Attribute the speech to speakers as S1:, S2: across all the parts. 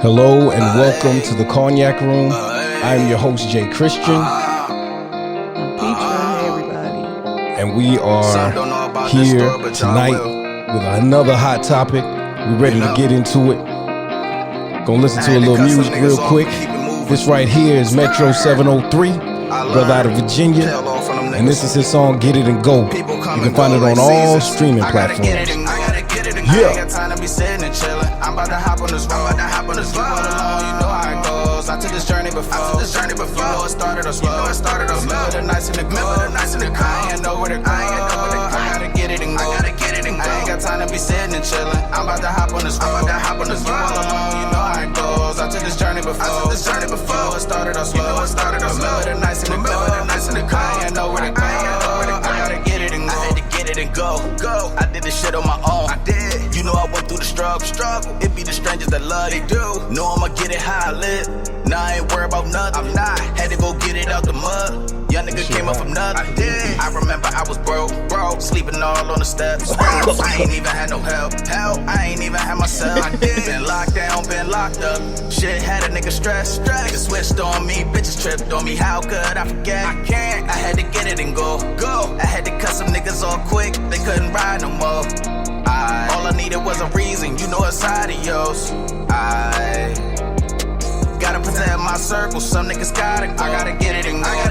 S1: Hello and welcome to the Cognac Room. I'm your host, Jay Christian.
S2: Petra, hey everybody.
S1: And we are here tonight with another hot topic. We're ready to get into it. Gonna listen to a little music real quick. This right here is Metro 703, brother out of Virginia. And this is his song, Get It and Go. You can find it on all streaming platforms. Yeah. I'm about to hop on this road. You all alone, you know how it goes. I took this journey before. You know it started off slow. Remember the nights in the car. I ain't know where to go. I gotta get it and go. I ain't got time to be sitting and chilling. I'm about to hop on this road. You all alone, you know how it goes. I took this journey before. You know it started off slow. Remember the nights in the car. I ain't know where to go. I gotta get it and go. I had to get it and go. I did this shit on my own. I did. You know I went through the struggle. It be the strangers that love it. They do. Know I'ma get it how I live. Nah, I ain't worried about nothing. I'm not. Had to go get it out the mud. Young nigga came up from nothing. I did. I remember I was broke, sleeping all on the steps. I ain't even had no help. I ain't even had myself. I did. Been locked down, been locked up. Shit had a nigga stressed. Niggas switched on me, bitches tripped on me. How could I forget? I can't. I had to get it and go. I had to cut some niggas off quick. They couldn't ride no more. All I needed was a reason, you know it's adios. I gotta protect my circle, some niggas gotta go. I gotta get it and go. I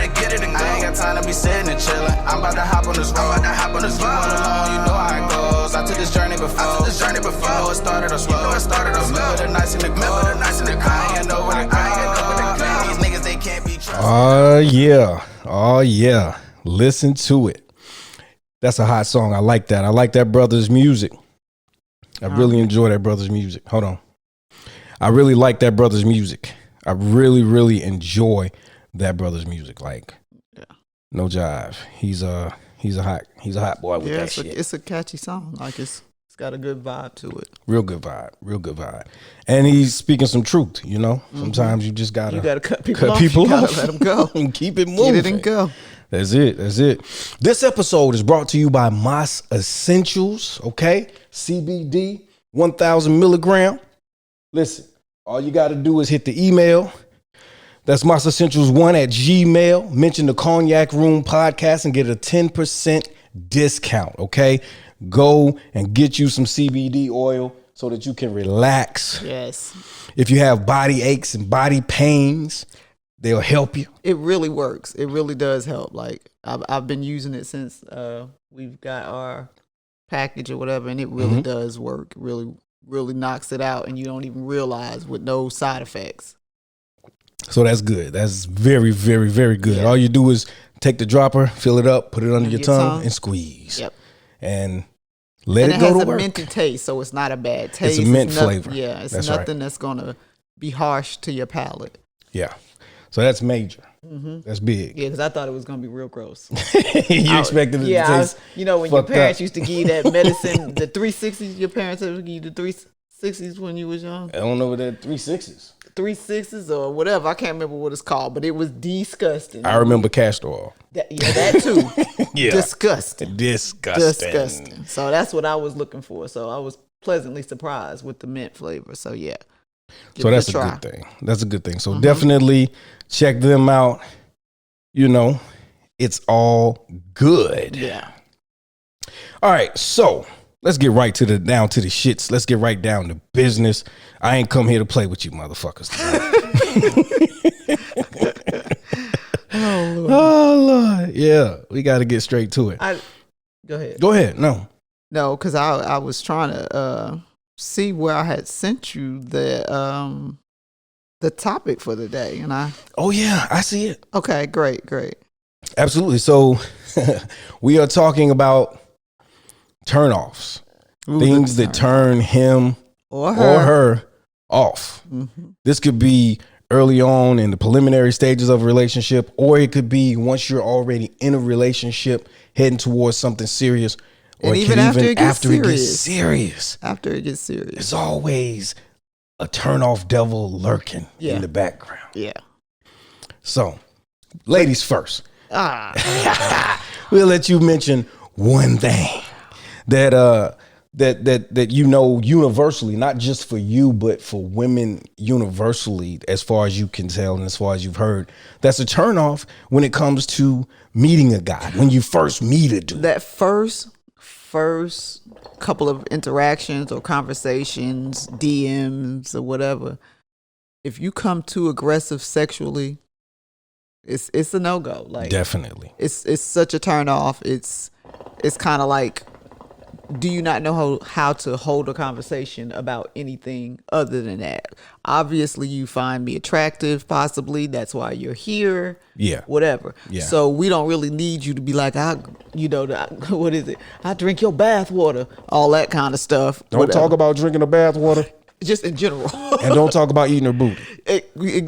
S1: ain't got time to be sitting and chilling. I'm about to hop on this road. You all alone, you know how it goes. I took this journey before. You know it started off slow. Remember the nights in the car. I ain't know where to go. These niggas, they can't be trusted. Oh yeah. Listen to it. That's a hot song. I like that. I like that brother's music. I really enjoy that brother's music. Hold on. I really like that brother's music. I really enjoy that brother's music. Like, no jive. He's a hot boy with that shit.
S2: It's a catchy song. Like it's got a good vibe to it.
S1: Real good vibe. And he's speaking some truth, you know? Sometimes you just gotta
S2: cut people off. You gotta let them go.
S1: And keep it moving.
S2: Get it and go.
S1: That's it. This episode is brought to you by Mas Essentials, okay? CBD, 1,000 milligram. Listen, all you got to do is hit the email. That's masessentials1@gmail. Mention the Cognac Room podcast and get a 10% discount, okay? Go and get you some CBD oil so that you can relax.
S2: Yes.
S1: If you have body aches and body pains, they'll help you.
S2: It really works. It really does help. Like I've been using it since we've got our package or whatever, and it really does work. Really knocks it out, and you don't even realize with no side effects.
S1: So that's good. That's very good. Yeah. All you do is take the dropper, fill it up, put it under your tongue, and squeeze. Yep. And let it go to work. It has a minty
S2: taste, so it's not a bad taste.
S1: It's a mint flavor.
S2: Yeah, it's nothing that's gonna be harsh to your palate.
S1: Yeah. So that's major. That's big.
S2: Yeah, because I thought it was going to be real gross.
S1: You expected it to taste
S2: when your parents used to give you that medicine, the 360s, your parents would give you the 360s when you was young?
S1: I don't know what that 360s.
S2: 360s or whatever. I can't remember what it's called, but it was disgusting.
S1: I remember castor oil.
S2: That too.
S1: Yeah.
S2: Disgusting.
S1: So
S2: that's what I was looking for. So I was pleasantly surprised with the mint flavor. So yeah.
S1: So that's a good thing. That's a good thing. So definitely check them out. You know, it's all good.
S2: Yeah.
S1: All right. So let's get right down to the shits. Let's get right down to business. I ain't come here to play with you motherfuckers. Oh Lord. Yeah. We got to get straight to it.
S2: Go ahead.
S1: No,
S2: because I was trying to see where I had sent you the topic for the day, and I
S1: see it.
S2: Okay, great.
S1: Absolutely. So we are talking about turnoffs, things that turn him or her off. This could be early on in the preliminary stages of a relationship, or it could be once you're already in a relationship heading towards something serious. Or
S2: even after it gets
S1: serious.
S2: After it gets serious.
S1: There's always a turn-off devil lurking in the background.
S2: Yeah.
S1: So, ladies first. We'll let you mention one thing that that you know universally, not just for you, but for women universally, as far as you can tell and as far as you've heard, that's a turnoff when it comes to meeting a guy, when you first meet a dude?
S2: That first couple of interactions or conversations, DMs or whatever, if you come too aggressive sexually, it's a no-go. Like,
S1: definitely.
S2: It's such a turn off. It's kind of like, do you not know how to hold a conversation about anything other than that? Obviously, you find me attractive, possibly. That's why you're here.
S1: Yeah.
S2: Whatever.
S1: Yeah.
S2: So we don't really need you to be like, what is it? I drink your bath water. All that kind of stuff.
S1: Don't talk about drinking the bath water.
S2: Just in general.
S1: And don't talk about eating her booty.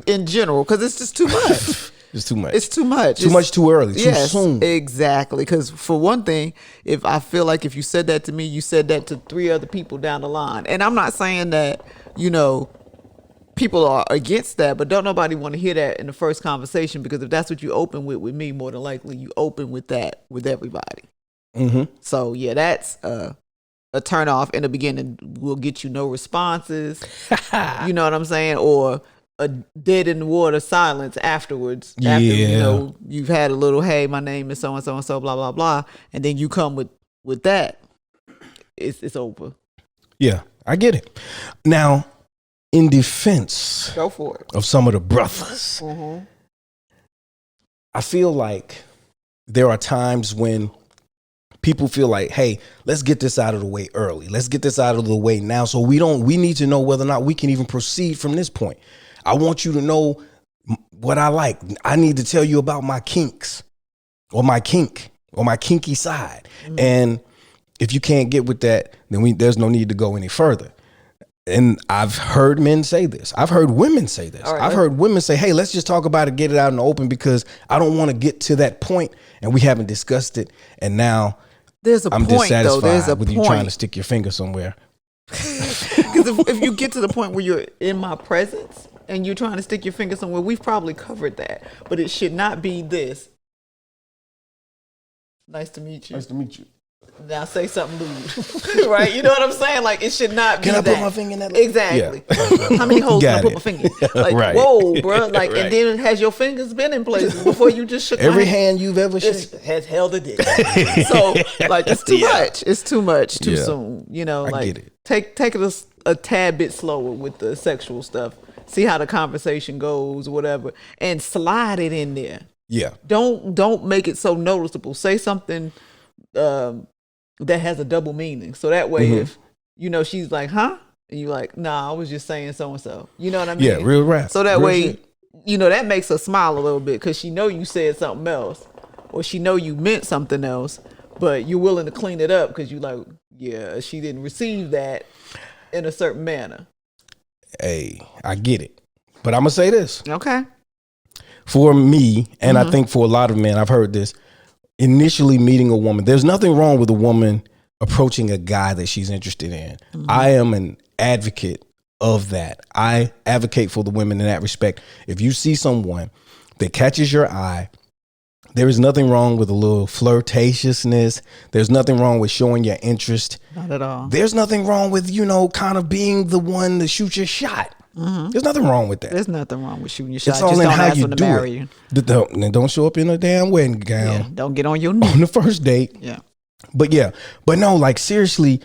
S2: In general, because it's just too much.
S1: It's too much.
S2: It's too much.
S1: Too much too early. Too soon.
S2: Exactly. Because for one thing, if I feel like if you said that to me, you said that to 3 other people down the line. And I'm not saying that, people are against that, but don't nobody want to hear that in the first conversation, because if that's what you open with me, more than likely you open with that with everybody.
S1: Mm-hmm.
S2: So yeah, that's a turn off in the beginning. Will get you no responses. You know what I'm saying? Or a dead in the water silence afterwards.
S1: Yeah.
S2: After, you've had a little, hey, my name is so and so and so, blah blah blah, and then you come with that. It's over.
S1: Yeah, I get it. Now, in defense,
S2: go for it,
S1: of some of the brothers,
S2: mm-hmm.
S1: I feel like there are times when people feel like, hey, let's get this out of the way early. Let's get this out of the way now, so we need to know whether or not we can even proceed from this point. I want you to know what I like. I need to tell you about my kinks or my kink or my kinky side. Mm-hmm. And if you can't get with that, then there's no need to go any further. And I've heard men say this. I've heard women say this. Right. I've heard women say, hey, let's just talk about it, get it out in the open, because I don't want to get to that point and we haven't discussed it. And now I'm dissatisfied with you trying to stick your finger somewhere.
S2: Because if you get to the point where you're in my presence and you're trying to stick your finger somewhere, we've probably covered that. But it should not be this. Nice to meet you.
S1: Nice to meet you.
S2: Now say something lewd. Right? You know what I'm saying? Like, it should not be that.
S1: Can I put my finger in that?
S2: Exactly. Yeah. How many holes can I put my finger in? Like, right. Whoa, bro. Like, right. And then has your fingers been in places before you just shook
S1: every hand you've ever shook
S2: has held a dick. So, like, it's too much. It's too much too soon.
S1: I get it.
S2: Take it a tad bit slower with the sexual stuff. See how the conversation goes, whatever, and slide it in there.
S1: Yeah.
S2: Don't make it so noticeable. Say something that has a double meaning. So that way, mm-hmm. if, she's like, huh? And you're like, nah, I was just saying so-and-so. You know what I mean?
S1: Yeah, real rap.
S2: So that
S1: real
S2: way,
S1: shit.
S2: That makes her smile a little bit, because she know you said something else, or she know you meant something else, but you're willing to clean it up because you like, yeah, she didn't receive that in a certain manner.
S1: Hey, I get it. But I'm going to say this.
S2: Okay.
S1: For me, and I think for a lot of men, I've heard this, initially meeting a woman, there's nothing wrong with a woman approaching a guy that she's interested in. Mm-hmm. I am an advocate of that. I advocate for the women in that respect. If you see someone that catches your eye, there is nothing wrong with a little flirtatiousness. There's nothing wrong with showing your interest.
S2: Not at all.
S1: There's nothing wrong with, kind of being the one to shoot your shot. Mm-hmm. There's nothing wrong with that.
S2: There's nothing wrong with shooting your shot.
S1: It's all
S2: just
S1: in
S2: don't
S1: how
S2: ask
S1: you
S2: them to
S1: do
S2: marry
S1: it.
S2: You.
S1: Don't show up in a damn wedding gown.
S2: Yeah, don't get on your knee
S1: on the first date.
S2: Yeah.
S1: But no, like, seriously,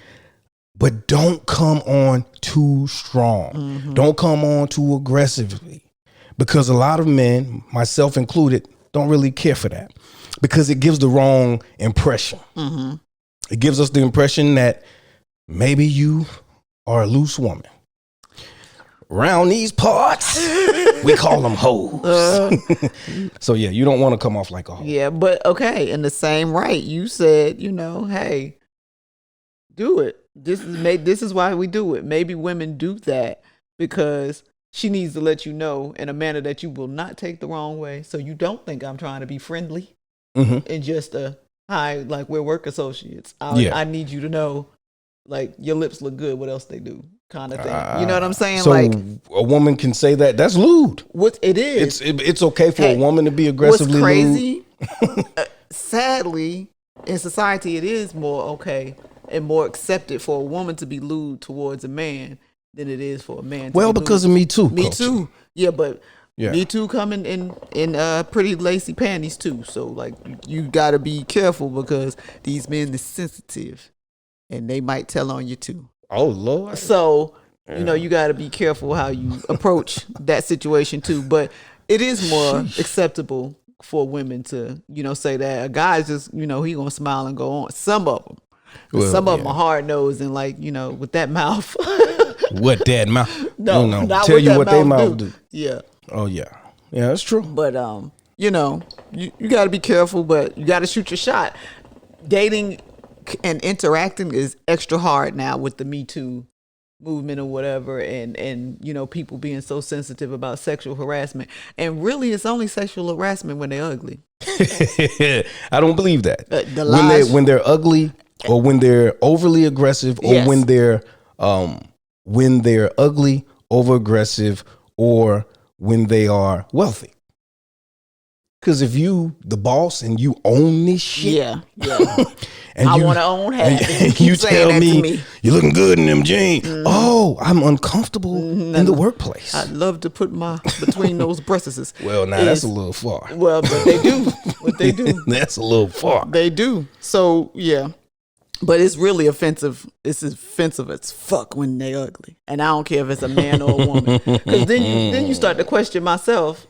S1: but don't come on too strong. Mm-hmm. Don't come on too aggressively, because a lot of men, myself included, don't really care for that, because it gives the wrong impression. Mm-hmm. It gives us the impression that maybe you are a loose woman. Around these parts, we call them hoes. So yeah, you don't want to come off like a hoe.
S2: Yeah, but okay, in the same right, you said, hey, do it. This is why we do it. Maybe women do that because she needs to let you know in a manner that you will not take the wrong way. So you don't think I'm trying to be friendly and just hi, like, we're work associates. I need you to know, like, your lips look good. What else they do? Kind of thing. You know what I'm saying?
S1: So
S2: like,
S1: a woman can say that. That's lewd.
S2: What it is.
S1: It's okay for a woman to be aggressively
S2: what's crazy,
S1: lewd.
S2: Sadly, in society, it is more okay and more accepted for a woman to be lewd towards a man than it is for a man.
S1: Well, because of Me Too.
S2: Me
S1: culture.
S2: Too. Yeah, but
S1: Yeah.
S2: Me Too coming in pretty lacy panties too. So like you got to be careful because these men are sensitive, and they might tell on you too.
S1: Oh Lord.
S2: So you got to be careful how you approach that situation too. But it is more acceptable for women to say that. A guy's just he gonna smile and go on. Some of them.
S1: Well,
S2: some of them are hard nosed and like with that mouth.
S1: What that mouth?
S2: No, not
S1: tell
S2: what
S1: you
S2: that
S1: what they mouth do.
S2: Yeah.
S1: Oh yeah, that's true.
S2: But you got to be careful, but you got to shoot your shot. Dating and interacting is extra hard now with the Me Too movement or whatever, and people being so sensitive about sexual harassment. And really, it's only sexual harassment when they're ugly.
S1: I don't believe that. When they're ugly, or when they're overly aggressive, or
S2: Yes.
S1: when they're ugly, over aggressive, or when they are wealthy. Because if you the boss and you own this shit,
S2: Yeah.
S1: and
S2: I
S1: you-
S2: want to own half.
S1: and
S2: Keep
S1: you
S2: saying
S1: tell
S2: that to
S1: me you're looking good in them jeans. Oh, I'm uncomfortable in the workplace.
S2: I'd love to put my between those breasts.
S1: Well, now that's a little far.
S2: Well, but they do what they do.
S1: That's a little far.
S2: They do. So yeah, but it's really offensive. It's offensive as fuck when they ugly, and I don't care if it's a man or a woman. Because then you start to question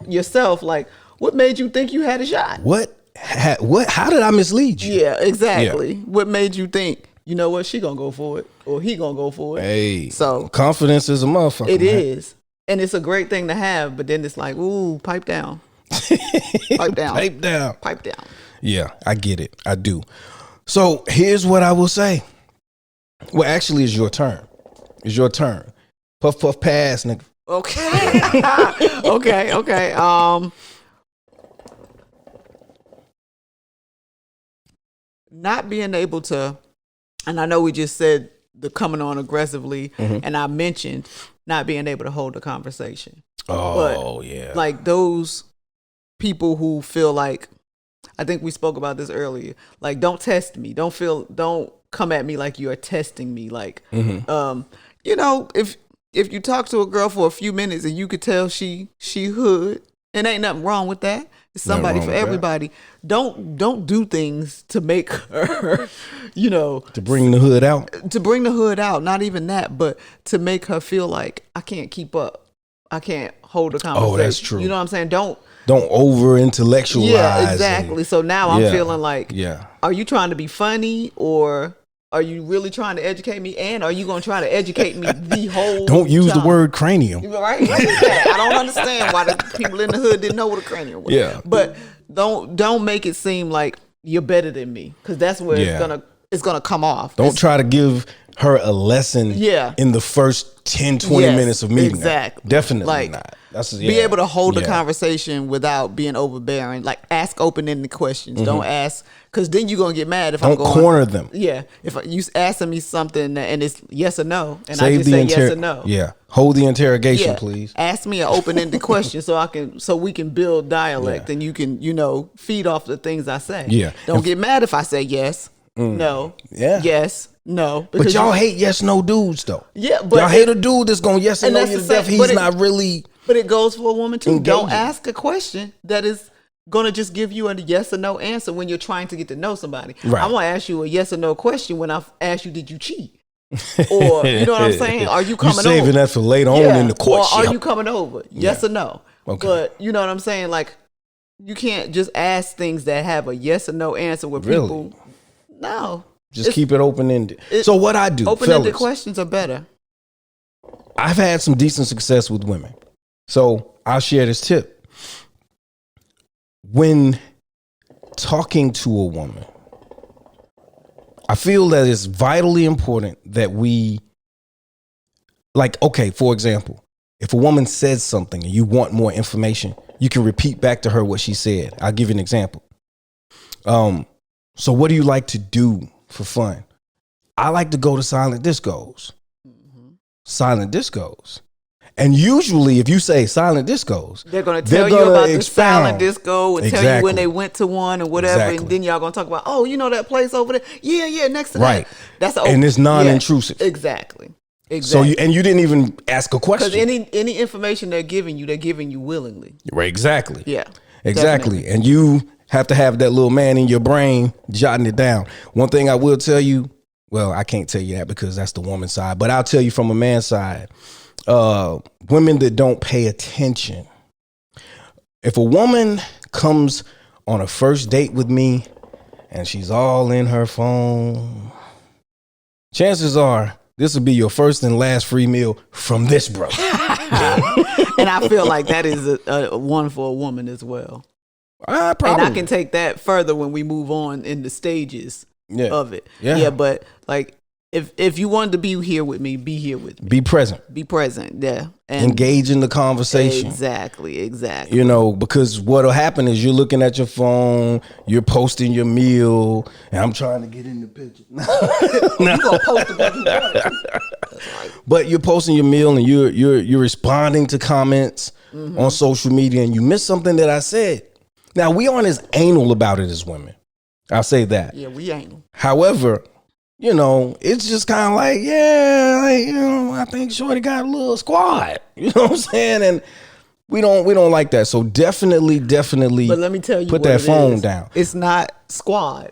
S2: yourself, like, what made you think you had a shot?
S1: What? How did I mislead you?
S2: Yeah, exactly. What made you think? You know what? She gonna go for it, or he gonna go for it.
S1: Hey,
S2: So
S1: confidence is a motherfucker.
S2: it
S1: man.
S2: is, and it's a great thing to have. But then it's like, ooh, pipe down, pipe down,
S1: Pipe down.
S2: pipe down.
S1: Yeah, I get it. I do. So here's what I will say. Well, actually, it's your turn. It's your turn. Puff, puff, pass, nigga.
S2: Okay. okay. Not being able to, and I know we just said the coming on aggressively, and I mentioned not being able to hold a conversation.
S1: Oh, yeah.
S2: Like those people who feel like, I think we spoke about this earlier, like don't test me. Don't come at me like you are testing me. Like, if you talk to a girl for a few minutes and you could tell she hood, and ain't nothing wrong with that. It's somebody for everybody. Don't do things to make her,
S1: to bring the hood out.
S2: to bring the hood out. Not even that, but to make her feel like I can't keep up. I can't hold a conversation.
S1: Oh, that's true.
S2: You know what I'm saying? Don't
S1: over intellectualize.
S2: Yeah, exactly. So now I'm feeling like,
S1: yeah.
S2: Are you trying to be funny, or are you really trying to educate me? And are you going to try to educate me the whole
S1: Don't use
S2: time?
S1: the word cranium.
S2: Right? What is that? I don't understand why the people in the hood didn't know what a cranium was.
S1: Yeah.
S2: But don't make it seem like you're better than me, because that's where it's gonna come off.
S1: Don't try to give her a lesson in the first 10, 20 minutes of meeting
S2: exactly.
S1: her. Definitely
S2: like,
S1: not.
S2: Be able to hold a conversation without being overbearing. Like, ask open-ended questions. Don't ask, because then you're going to get mad if I'm going.
S1: Don't corner them.
S2: Yeah. If you asking me something and it's yes or no, and
S1: Save
S2: I just say yes or no.
S1: Yeah. Hold the interrogation, please.
S2: Ask me an open-ended question so we can build dialect and you can, feed off the things I say.
S1: Yeah.
S2: Don't get mad if I say yes, no, yes, no.
S1: But y'all hate yes, no dudes, though.
S2: Yeah, but
S1: y'all hate a dude that's going to yes and no you to death. He's not really.
S2: But it goes for a woman too.
S1: Engaging.
S2: Don't ask a question that is going to just give you a yes or no answer when you're trying to get to know somebody.
S1: Right.
S2: I want to ask you a yes or no question when I ask you, did you cheat? Or, you know what I'm saying? Are you coming over?
S1: You're saving that for later on in the courtship.
S2: Or are you coming over? Yes or no?
S1: Okay.
S2: But you know what I'm saying? Like, you can't just ask things that have a yes or no answer with people. No.
S1: Just keep it open-ended. So what I do,
S2: open-ended questions are better.
S1: I've had some decent success with women. So I'll share this tip. When talking to a woman, I feel that it's vitally important that we, like, okay, for example, if a woman says something and you want more information, you can repeat back to her what she said. I'll give you an example. So what do you like to do for fun? I like to go to silent discos. Silent discos. And usually, if you say silent discos,
S2: they're going to tell you about the silent disco and tell you when they went to one or whatever. And then y'all going to talk about, oh, you know that place over there? Yeah, next to that. That's
S1: and it's non-intrusive.
S2: Yeah, exactly.
S1: So you didn't even ask a question.
S2: Because any information they're giving you willingly.
S1: Right, exactly.
S2: Yeah.
S1: Exactly.
S2: Definitely.
S1: And you have to have that little man in your brain jotting it down. One thing I will tell you, well, I can't tell you that because that's the woman's side, but I'll tell you from a man's side. Women that don't pay attention. If a woman comes on a first date with me and she's all in her phone, chances are this will be your first and last free meal from this bro.
S2: And I feel like that is a one for a woman as well.
S1: Probably.
S2: And I can take that further when we move on in the stages of it. Yeah, but like if you wanted to be here with me, be here with me.
S1: Be present.
S2: Be present, yeah. And
S1: engage in the conversation.
S2: Exactly.
S1: You know, because what'll happen is you're looking at your phone, you're posting your meal, and I'm trying to get in the picture.
S2: You gonna post it,
S1: but you're posting your meal and you're responding to comments on social media, and you miss something that I said. Now, we aren't as anal about it as women. I'll say that.
S2: Yeah, we anal.
S1: However, you know, it's just kind of like, yeah, like, you know, I think Shorty got a little squad. You know what I'm saying? And we don't like that. So definitely.
S2: But let me tell you,
S1: put that phone down.
S2: It's not squad.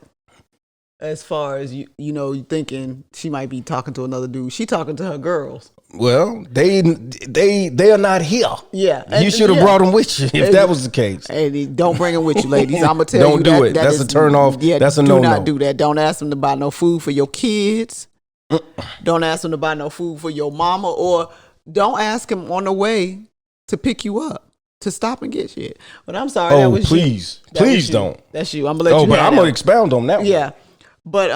S2: As far as you know, you thinking she might be talking to another dude. She talking to her girls.
S1: Well, they are not here.
S2: Yeah,
S1: you should have brought them with you if that was the case.
S2: Hey, don't bring them with you, ladies. I'm gonna tell you.
S1: Don't do it. That's a turn off. Yeah, that's a no-no.
S2: Do not do that. Don't ask them to buy no food for your kids. Don't ask them to buy no food for your mama, or don't ask them on the way to pick you up to stop and get shit. But I'm sorry. That was
S1: please don't.
S2: That's you. I'm gonna let you.
S1: But I'm gonna expound on that one.
S2: Yeah, but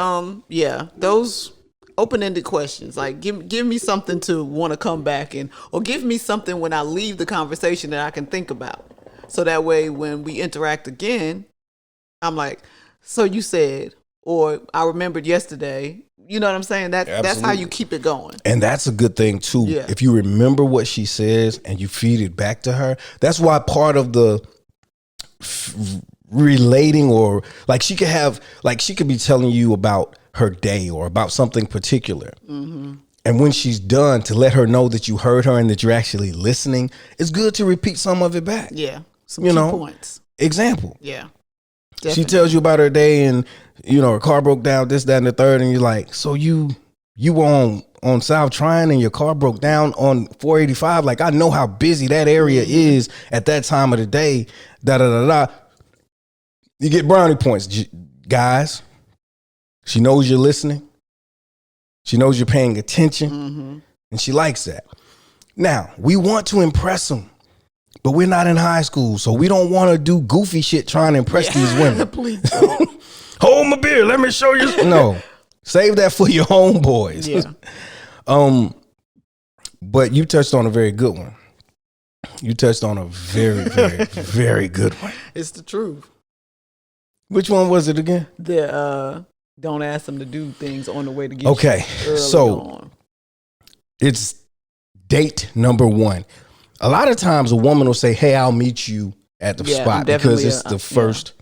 S2: those open-ended questions, like give me something to want to come back in, or give me something when I leave the conversation that I can think about, so that way when we interact again, I'm like, so you said, or I remembered yesterday. You know what I'm saying? That's how you keep it going. And
S1: that's a good thing too.
S2: Yeah.
S1: If you remember what she says and you feed it back to her, that's why part of the relating, or like she could be telling you about her day or about something particular. And when she's done, to let her know that you heard her and that you're actually listening, it's good to repeat some of it back.
S2: Yeah. Some key points.
S1: Example.
S2: Yeah.
S1: Definitely. She tells you about her day and, you know, her car broke down, this, that, and the third. And you're like, so you were on South Tryon and your car broke down on 485. Like, I know how busy that area is at that time of the day. Da-da-da-da. You get brownie points, guys. She knows you're listening. She knows you're paying attention. And she likes that. Now, we want to impress them, but we're not in high school, so we don't want to do goofy shit trying to impress these women.
S2: Please don't.
S1: Hold my beer. Let me show you. No, save that for your homeboys.
S2: Yeah.
S1: But you touched on a very good one. You touched on a very, very, very good one.
S2: It's the truth.
S1: Which one was it again?
S2: Don't ask them to do things on the way to get
S1: okay,
S2: you
S1: so
S2: on.
S1: It's date number one. A lot of times a woman will say, hey, I'll meet you at the spot because it's the first.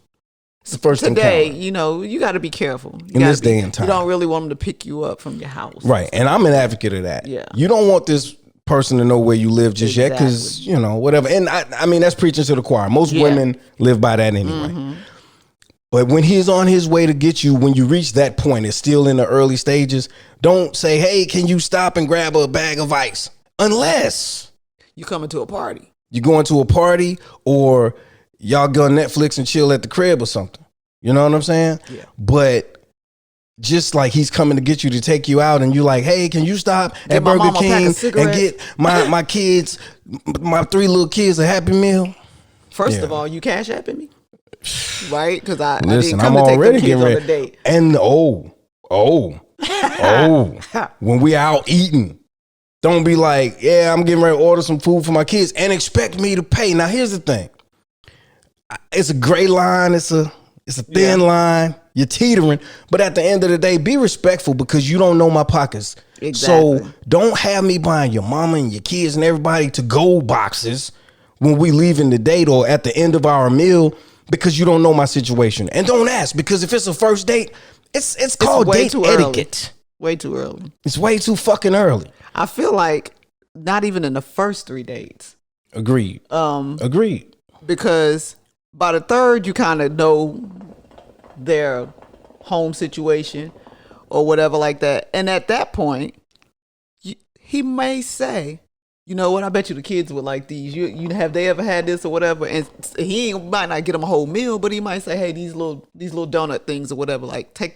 S1: It's the first
S2: today,
S1: encounter.
S2: you know, you got to be careful.
S1: In this day and time.
S2: You don't really want them to pick you up from your house.
S1: Right, and I'm an advocate of that.
S2: Yeah.
S1: You don't want this person to know where you live just yet because, you know, whatever. And I mean, that's preaching to the choir. Most women live by that anyway. But when he's on his way to get you, when you reach that point, it's still in the early stages. Don't say, hey, can you stop and grab a bag of ice? Unless
S2: you coming to a party.
S1: You're going to a party, or y'all go Netflix and chill at the crib or something. You know what I'm saying?
S2: Yeah.
S1: But just like he's coming to get you to take you out, and you're like, hey, can you stop at Burger King and get my kids, my 3 little kids, a Happy Meal?
S2: First of all, you cash apping me. Right? Because I
S1: listen,
S2: didn't come
S1: I'm
S2: to take
S1: already
S2: them kids
S1: getting ready.
S2: on a date.
S1: And when we out eating, don't be like, yeah, I'm getting ready to order some food for my kids and expect me to pay. Now, here's the thing. It's a gray line. It's a thin line. You're teetering. But at the end of the day, be respectful because you don't know my pockets.
S2: Exactly.
S1: So don't have me buying your mama and your kids and everybody to go boxes when we leaving the date or at the end of our meal because you don't know my situation. And don't ask, because if it's a first date, it's called
S2: way
S1: date
S2: too early.
S1: etiquette.
S2: Way too early.
S1: It's way too fucking early.
S2: I feel like not even in the first 3 dates.
S1: Agreed. Agreed.
S2: Because by the third, you kind of know their home situation or whatever like that. And at that point, he may say, you know what, I bet you the kids would like these. You have they ever had this or whatever? And might not get them a whole meal, but he might say, hey, these little donut things or whatever. Like, I'm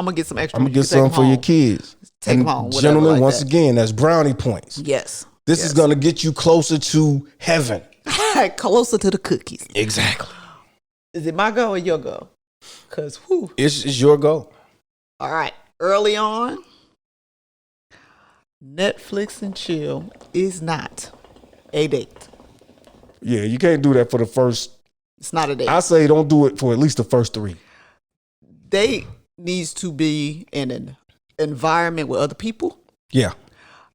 S2: gonna get some extra.
S1: I'm gonna get some for your kids.
S2: Take them home.
S1: Gentlemen,
S2: like
S1: once
S2: that.
S1: again, that's brownie points.
S2: Yes.
S1: This is gonna get you closer to heaven.
S2: Closer to the cookies.
S1: Exactly.
S2: Is it my go or your go? Because
S1: it's your go.
S2: All right. Early on, Netflix and chill is not a date.
S1: Yeah, you can't do that for the first.
S2: It's not a date.
S1: I say don't do it for at least the first 3.
S2: Date needs to be in an environment with other people.
S1: Yeah.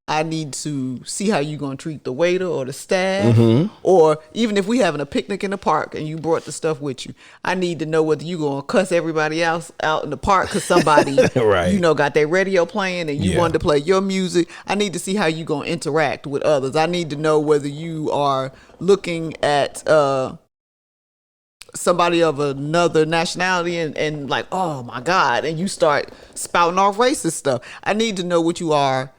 S2: I need to see how you're going to treat the waiter or the staff. Or even if we having a picnic in the park and you brought the stuff with you, I need to know whether you going to cuss everybody else out in the park because somebody,
S1: right.
S2: got their radio playing and you wanted to play your music. I need to see how you going to interact with others. I need to know whether you are looking at somebody of another nationality and like, oh my God, and you start spouting off racist stuff. I need to know what you are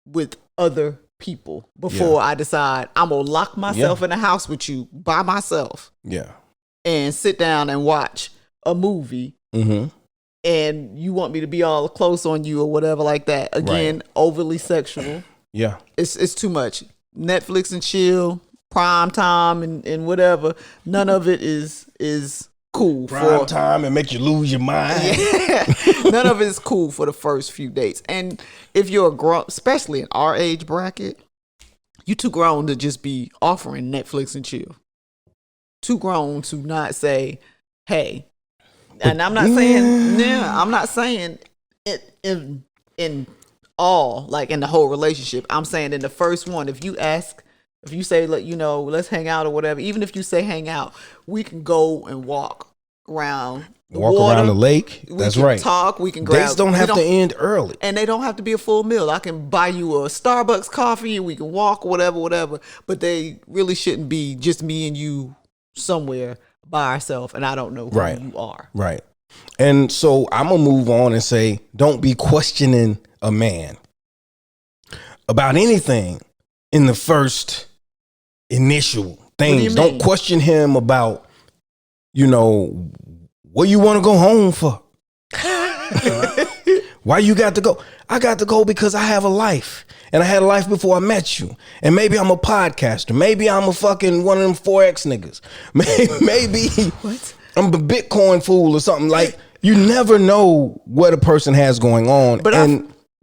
S2: with other people before I decide I'm gonna lock myself in a house with you by myself.
S1: Yeah.
S2: And sit down and watch a movie. And you want me to be all close on you or whatever like that. Again, overly sexual.
S1: Yeah.
S2: It's too much. Netflix and chill, prime time and whatever. None of it is cool.
S1: Prime time and make you lose your mind.
S2: Yeah. None of it is cool for the first few dates. And if you're a grown, especially in our age bracket, you too grown to just be offering Netflix and chill. Too grown to not say, hey, and I'm not saying, I'm not saying it in all, like in the whole relationship. I'm saying in the first one, if you say, let's hang out or whatever, even if you say hang out, we can go and walk around
S1: around the lake. That's right.
S2: Talk. We can grab.
S1: Dates don't have to end early.
S2: And they don't have to be a full meal. I can buy you a Starbucks coffee and we can walk, whatever. But they really shouldn't be just me and you somewhere by ourselves and I don't know who you are.
S1: Right. And so I'm going to move on and say, don't be questioning a man about anything in the first initial things. Don't question him about, what you want to go home for? Why you got to go? I got to go because I have a life. And I had a life before I met you. And maybe I'm a podcaster. Maybe I'm a fucking one of them 4X niggas. Maybe what? I'm a Bitcoin fool or something. Like, you never know what a person has going on.
S2: But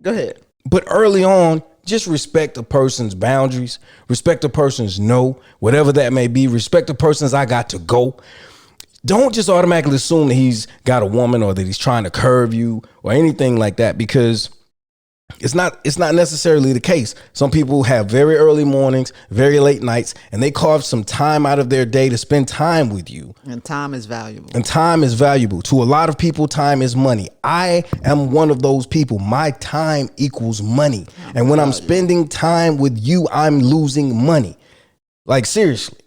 S2: go ahead.
S1: But early on, just respect a person's boundaries. Respect a person's no, whatever that may be. Respect a person's I got to go. Don't just automatically assume that he's got a woman or that he's trying to curve you or anything like that, because it's not necessarily the case. Some people have very early mornings, very late nights, and they carve some time out of their day to spend time with you.
S2: And time is valuable.
S1: To a lot of people, time is money. I am one of those people. My time equals money. And when I'm spending time with you, I'm losing money. Like, seriously.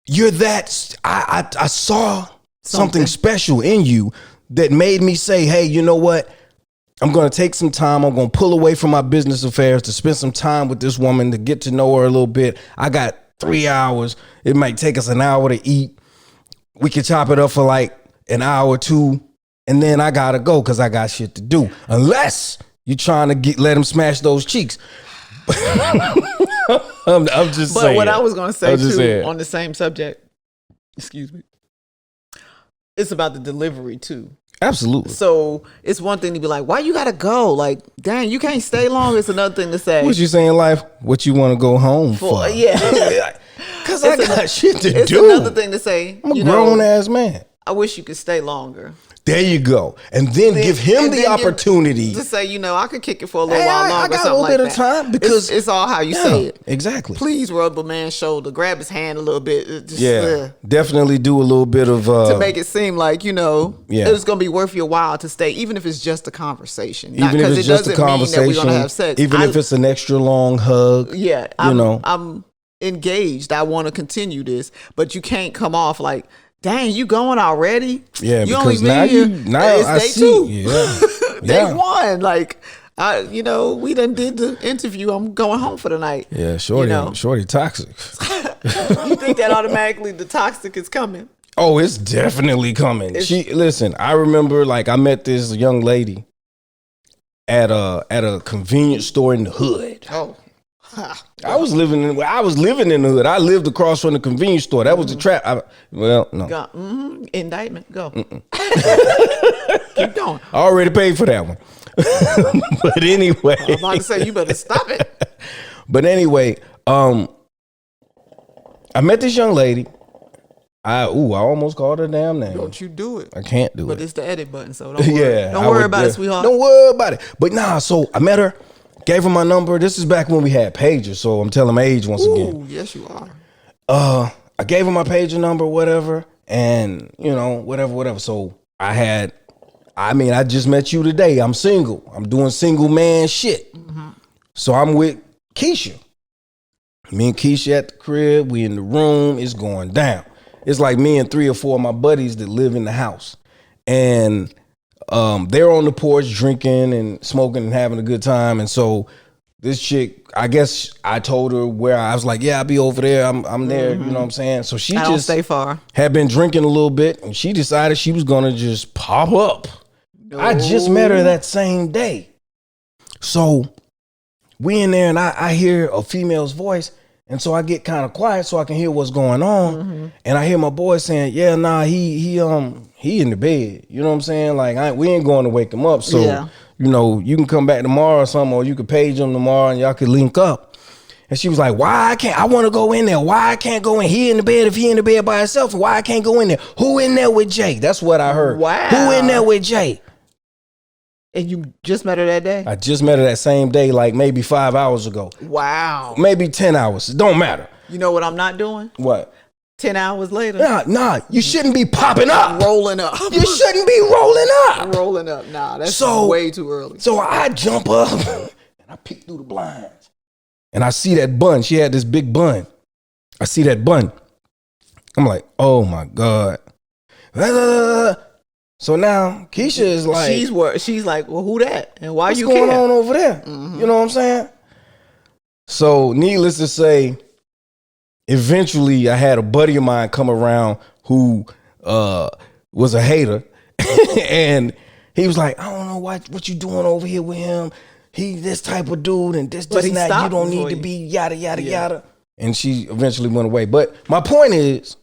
S1: You're that. I saw something special in you that made me say, hey, you know what? I'm going to take some time. I'm going to pull away from my business affairs to spend some time with this woman, to get to know her a little bit. I got 3 hours. It might take us an hour to eat. We can chop it up for like an hour or two. And then I got to go because I got shit to do. Unless you're trying to let him smash those cheeks. I'm just saying.
S2: But what I was going to say too, on the same subject, excuse me, it's about the delivery too.
S1: Absolutely.
S2: So it's one thing to be like, why you gotta go? Like, dang, you can't stay long. It's another thing to say,
S1: what you saying in life? What you want to go home for?
S2: Yeah.
S1: Because I got shit to do.
S2: It's another thing to say.
S1: I'm a grown ass man.
S2: I wish you could stay longer.
S1: There you go. And then give him the opportunity
S2: to say, I could kick it for a little while longer.
S1: I got a little bit of time because
S2: it's all how you say it.
S1: Exactly.
S2: Please rub a man's shoulder, grab his hand a little bit.
S1: Definitely do a little bit of
S2: to make it seem like it's gonna be worth your while to stay, even if it's just a conversation.
S1: Even if it's just a conversation, mean that we're gonna have sex. Even if it's an extra long hug.
S2: Yeah, I'm engaged. I want to continue this, but you can't come off like, dang, you going already?
S1: Yeah,
S2: you
S1: because now
S2: it's
S1: I
S2: day
S1: see.
S2: 2.
S1: Yeah.
S2: Day 1. Like, we done did the interview. I'm going home for the night.
S1: Yeah, shorty toxic.
S2: You think that automatically the toxic is coming?
S1: Oh, it's definitely coming. Listen, I remember I met this young lady at a convenience store in the hood.
S2: Oh.
S1: I was living in the hood. I lived across from the convenience store. That was the trap. No.
S2: Indictment. Go. Keep going.
S1: I already paid for that one. But anyway,
S2: I'm about to say you better stop it.
S1: But anyway, I met this young lady. I almost called her damn name.
S2: Don't you do it?
S1: I can't do it.
S2: But it's the edit button, so don't worry. Don't worry about it, sweetheart.
S1: Don't worry about it. But so I met her. Gave her my number. This is back when we had pagers, so I'm telling my age once again.
S2: Yes, you are.
S1: I gave her my pager number, whatever, and whatever. So I just met you today. I'm single. I'm doing single man shit. Mm-hmm. So I'm with Keisha. Me and Keisha at the crib. We in the room. It's going down. It's like me and 3 or 4 of my buddies that live in the house, and they're on the porch drinking and smoking and having a good time. And so this chick, I guess I told her where I was like, yeah, I'll be over there. I'm there. Mm-hmm. You know what I'm saying? So she
S2: don't stay far.
S1: Had been drinking a little bit, and she decided she was going to just pop up. No. I just met her that same day. So we in there, and I hear a female's voice. And so I get kind of quiet so I can hear what's going on. Mm-hmm. And I hear my boy saying, yeah, nah, he in the bed. You know what I'm saying? Like, we ain't going to wake him up. So, you can come back tomorrow or something, or you could page him tomorrow and y'all could link up. And she was like, I want to go in there. Why I can't go in? He in the bed if he in the bed by himself. Why I can't go in there? Who in there with Jay? That's what I heard.
S2: Wow.
S1: Who in there with Jay?
S2: And you just met her that day?
S1: I just met her that same day, like maybe 5 hours ago.
S2: Wow.
S1: Maybe 10 hours. It don't matter.
S2: You know what I'm not doing?
S1: What?
S2: 10 hours later.
S1: Nah. You shouldn't be popping up.
S2: Rolling up.
S1: You shouldn't be rolling up.
S2: Rolling up. Nah, that's way too early.
S1: So I jump up and I peek through the blinds. And I see that bun. She had this big bun. I see that bun. I'm like, oh my God. So now Keisha is like,
S2: she's like, well, who that? And why you
S1: going on over there? Mm-hmm. You know what I'm saying? So needless to say, eventually I had a buddy of mine come around who was a hater. And he was like, I don't know what you doing over here with him. He this type of dude and this and that. You don't need to be yada, yada, yada. And she eventually went away. But my point is,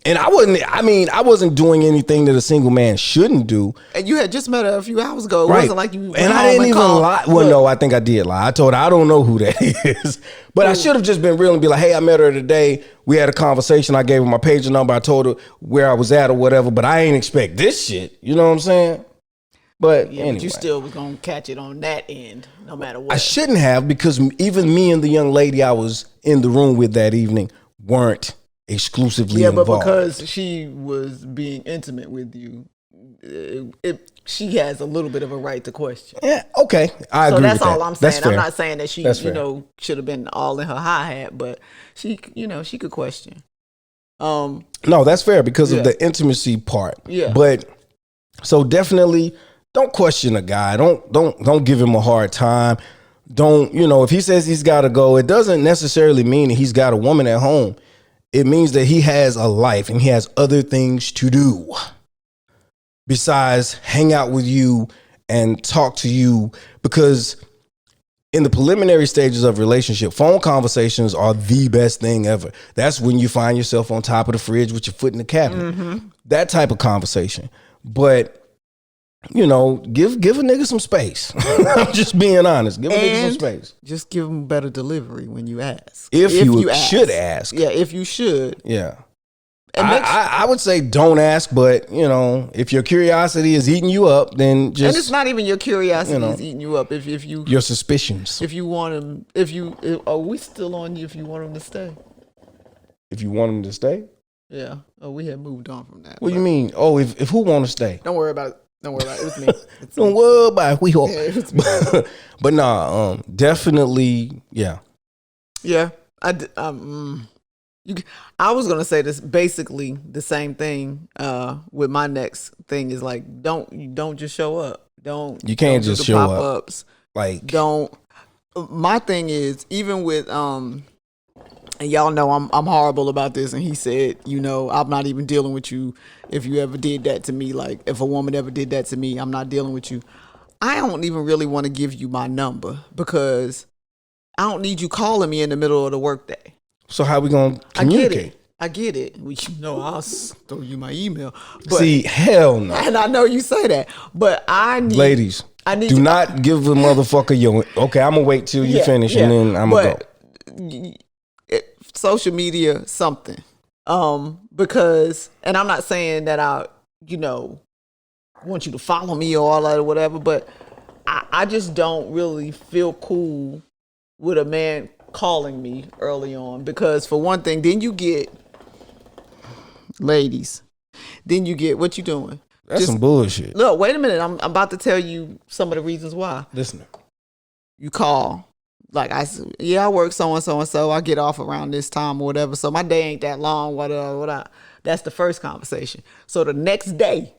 S1: and I wasn't doing anything that a single man shouldn't do.
S2: And you had just met her a few hours ago. It wasn't like you
S1: and I didn't even lie. Well, no, I think I did lie. I told her I don't know who that is. But I should have just been real and be like, hey, I met her today. We had a conversation. I gave her my pager number. I told her where I was at or whatever. But I ain't expect this shit. You know what I'm saying? But anyway.
S2: But you still was going to catch it on that end, no matter what.
S1: I shouldn't have, because even me and the young lady I was in the room with that evening weren't exclusively involved.
S2: But because she was being intimate with you, she has a little bit of a right to question.
S1: Yeah, okay. I agree with that.
S2: So that's all I'm saying. I'm not saying that she, should have been all in her hi-hat, but she could question.
S1: No, that's fair because of the intimacy part.
S2: Yeah.
S1: But so definitely don't question a guy. Don't give him a hard time. Don't, if he says he's got to go, it doesn't necessarily mean that he's got a woman at home. It means that he has a life and he has other things to do besides hang out with you and talk to you, because in the preliminary stages of relationship, phone conversations are the best thing ever. That's when you find yourself on top of the fridge with your foot in the cabinet. Mm-hmm. That type of conversation. But give a nigga some space. I'm just being honest. Give a nigga some space.
S2: Just give him better delivery when you ask.
S1: If you should ask.
S2: Yeah, if you should.
S1: Yeah. I would say don't ask, but you know, if your curiosity is eating you up, then just.
S2: And it's not even your curiosity is eating you up. If you
S1: your suspicions.
S2: If you want him, are we still on you? If you want him to stay.
S1: If you want him to stay.
S2: Yeah. Oh, we had moved on from that.
S1: What do you mean? Oh, if who want to stay?
S2: Don't worry about it. Don't worry about it. It's me.
S1: Don't worry about it. We hope.
S2: Yeah, it's me.
S1: But nah, definitely, yeah.
S2: Yeah. I was gonna say this basically the same thing. With my next thing is like don't just show up. You can't just show pop-ups.
S1: Like
S2: don't. My thing is even with and y'all know I'm horrible about this. And he said, you know, I'm not even dealing with you if you ever did that to me. Like if a woman ever did that to me, I'm not dealing with you. I don't even really want to give you my number because I don't need you calling me in the middle of the workday.
S1: So how we gonna communicate?
S2: I get it. Well, you know, I'll throw you my email. But,
S1: see, hell no.
S2: And I know you say that, but
S1: ladies, do not give a motherfucker your. Okay, I'm gonna wait till you finish and then I'm gonna go.
S2: Social media, something, because, and I'm not saying that I, you know, want you to follow me or all that or whatever, but I just don't really feel cool with a man calling me early on because for one thing, then you get ladies, then you get what you doing.
S1: That's some bullshit.
S2: Look, wait a minute. I'm about to tell you some of the reasons why.
S1: Listen,
S2: you call. Like I work so and so. I get off around this time or whatever. So my day ain't that long. Whatever. That's the first conversation. So the next day,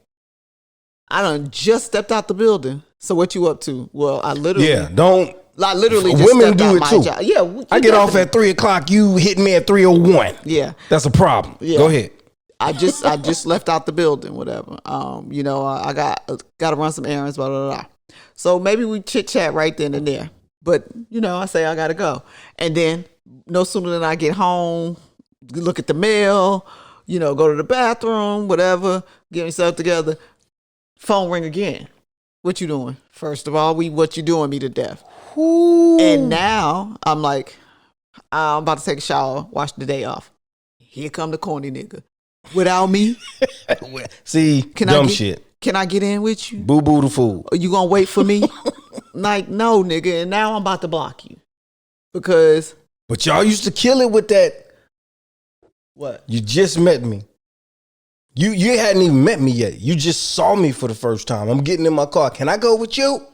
S2: I done just stepped out the building. So what you up to? Well, I literally just
S1: women
S2: stepped
S1: do
S2: out
S1: it
S2: my
S1: too.
S2: job. Yeah,
S1: I get off at 3:00. You hit me at 3:01.
S2: Yeah,
S1: that's a problem. Yeah. Go ahead.
S2: I just left out the building. Whatever. You know, I got to run some errands. Blah blah blah. So maybe we chit chat right then and there. But, you know, I say I got to go. And then no sooner than I get home, look at the mail, you know, go to the bathroom, whatever, get myself together, phone ring again. What you doing? First of all, what you doing me to death. Ooh. And now I'm like, I'm about to take a shower, wash the day off. Here come the corny nigga. Without me?
S1: See, dumb shit.
S2: Can I get in with you?
S1: Boo-boo the fool.
S2: Are you going to wait for me? Like, no, nigga. And now I'm about to block you. Because.
S1: But y'all used to kill it with that.
S2: What?
S1: You just met me. You hadn't even met me yet. You just saw me for the first time. I'm getting in my car. Can I go with you?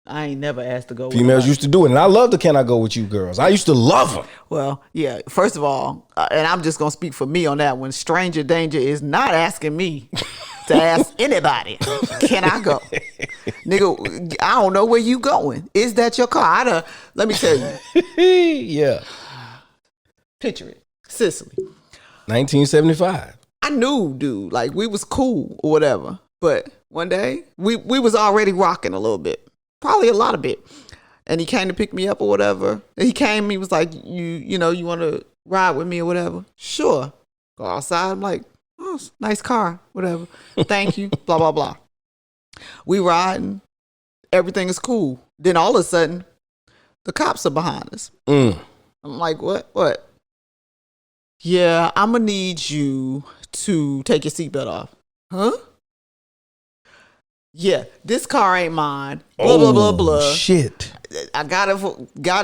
S2: I ain't never asked to go with
S1: Females used to do it. And I love the can I go with you girls. I used to love them.
S2: Well, yeah. First of all, and I'm just going to speak for me on that one. Stranger danger is not asking me to ask anybody, can I go? Nigga, I don't know where you going. Is that your car? Let me tell you.
S1: Yeah.
S2: Picture it. Sicily.
S1: 1975.
S2: I knew, dude. Like, we was cool or whatever. But one day, we was already rocking a little bit. Probably a lot of bit. And he came to pick me up or whatever. And he was like, you know, you want to ride with me or whatever? Sure. Go outside. I'm like, oh, nice car, whatever. Thank you, blah, blah, blah. We riding. Everything is cool. Then all of a sudden, the cops are behind us. I'm like, what? Yeah, I'm going to need you to take your seatbelt off. Huh? Yeah, this car ain't mine. Blah, blah, blah, blah.
S1: Shit.
S2: I got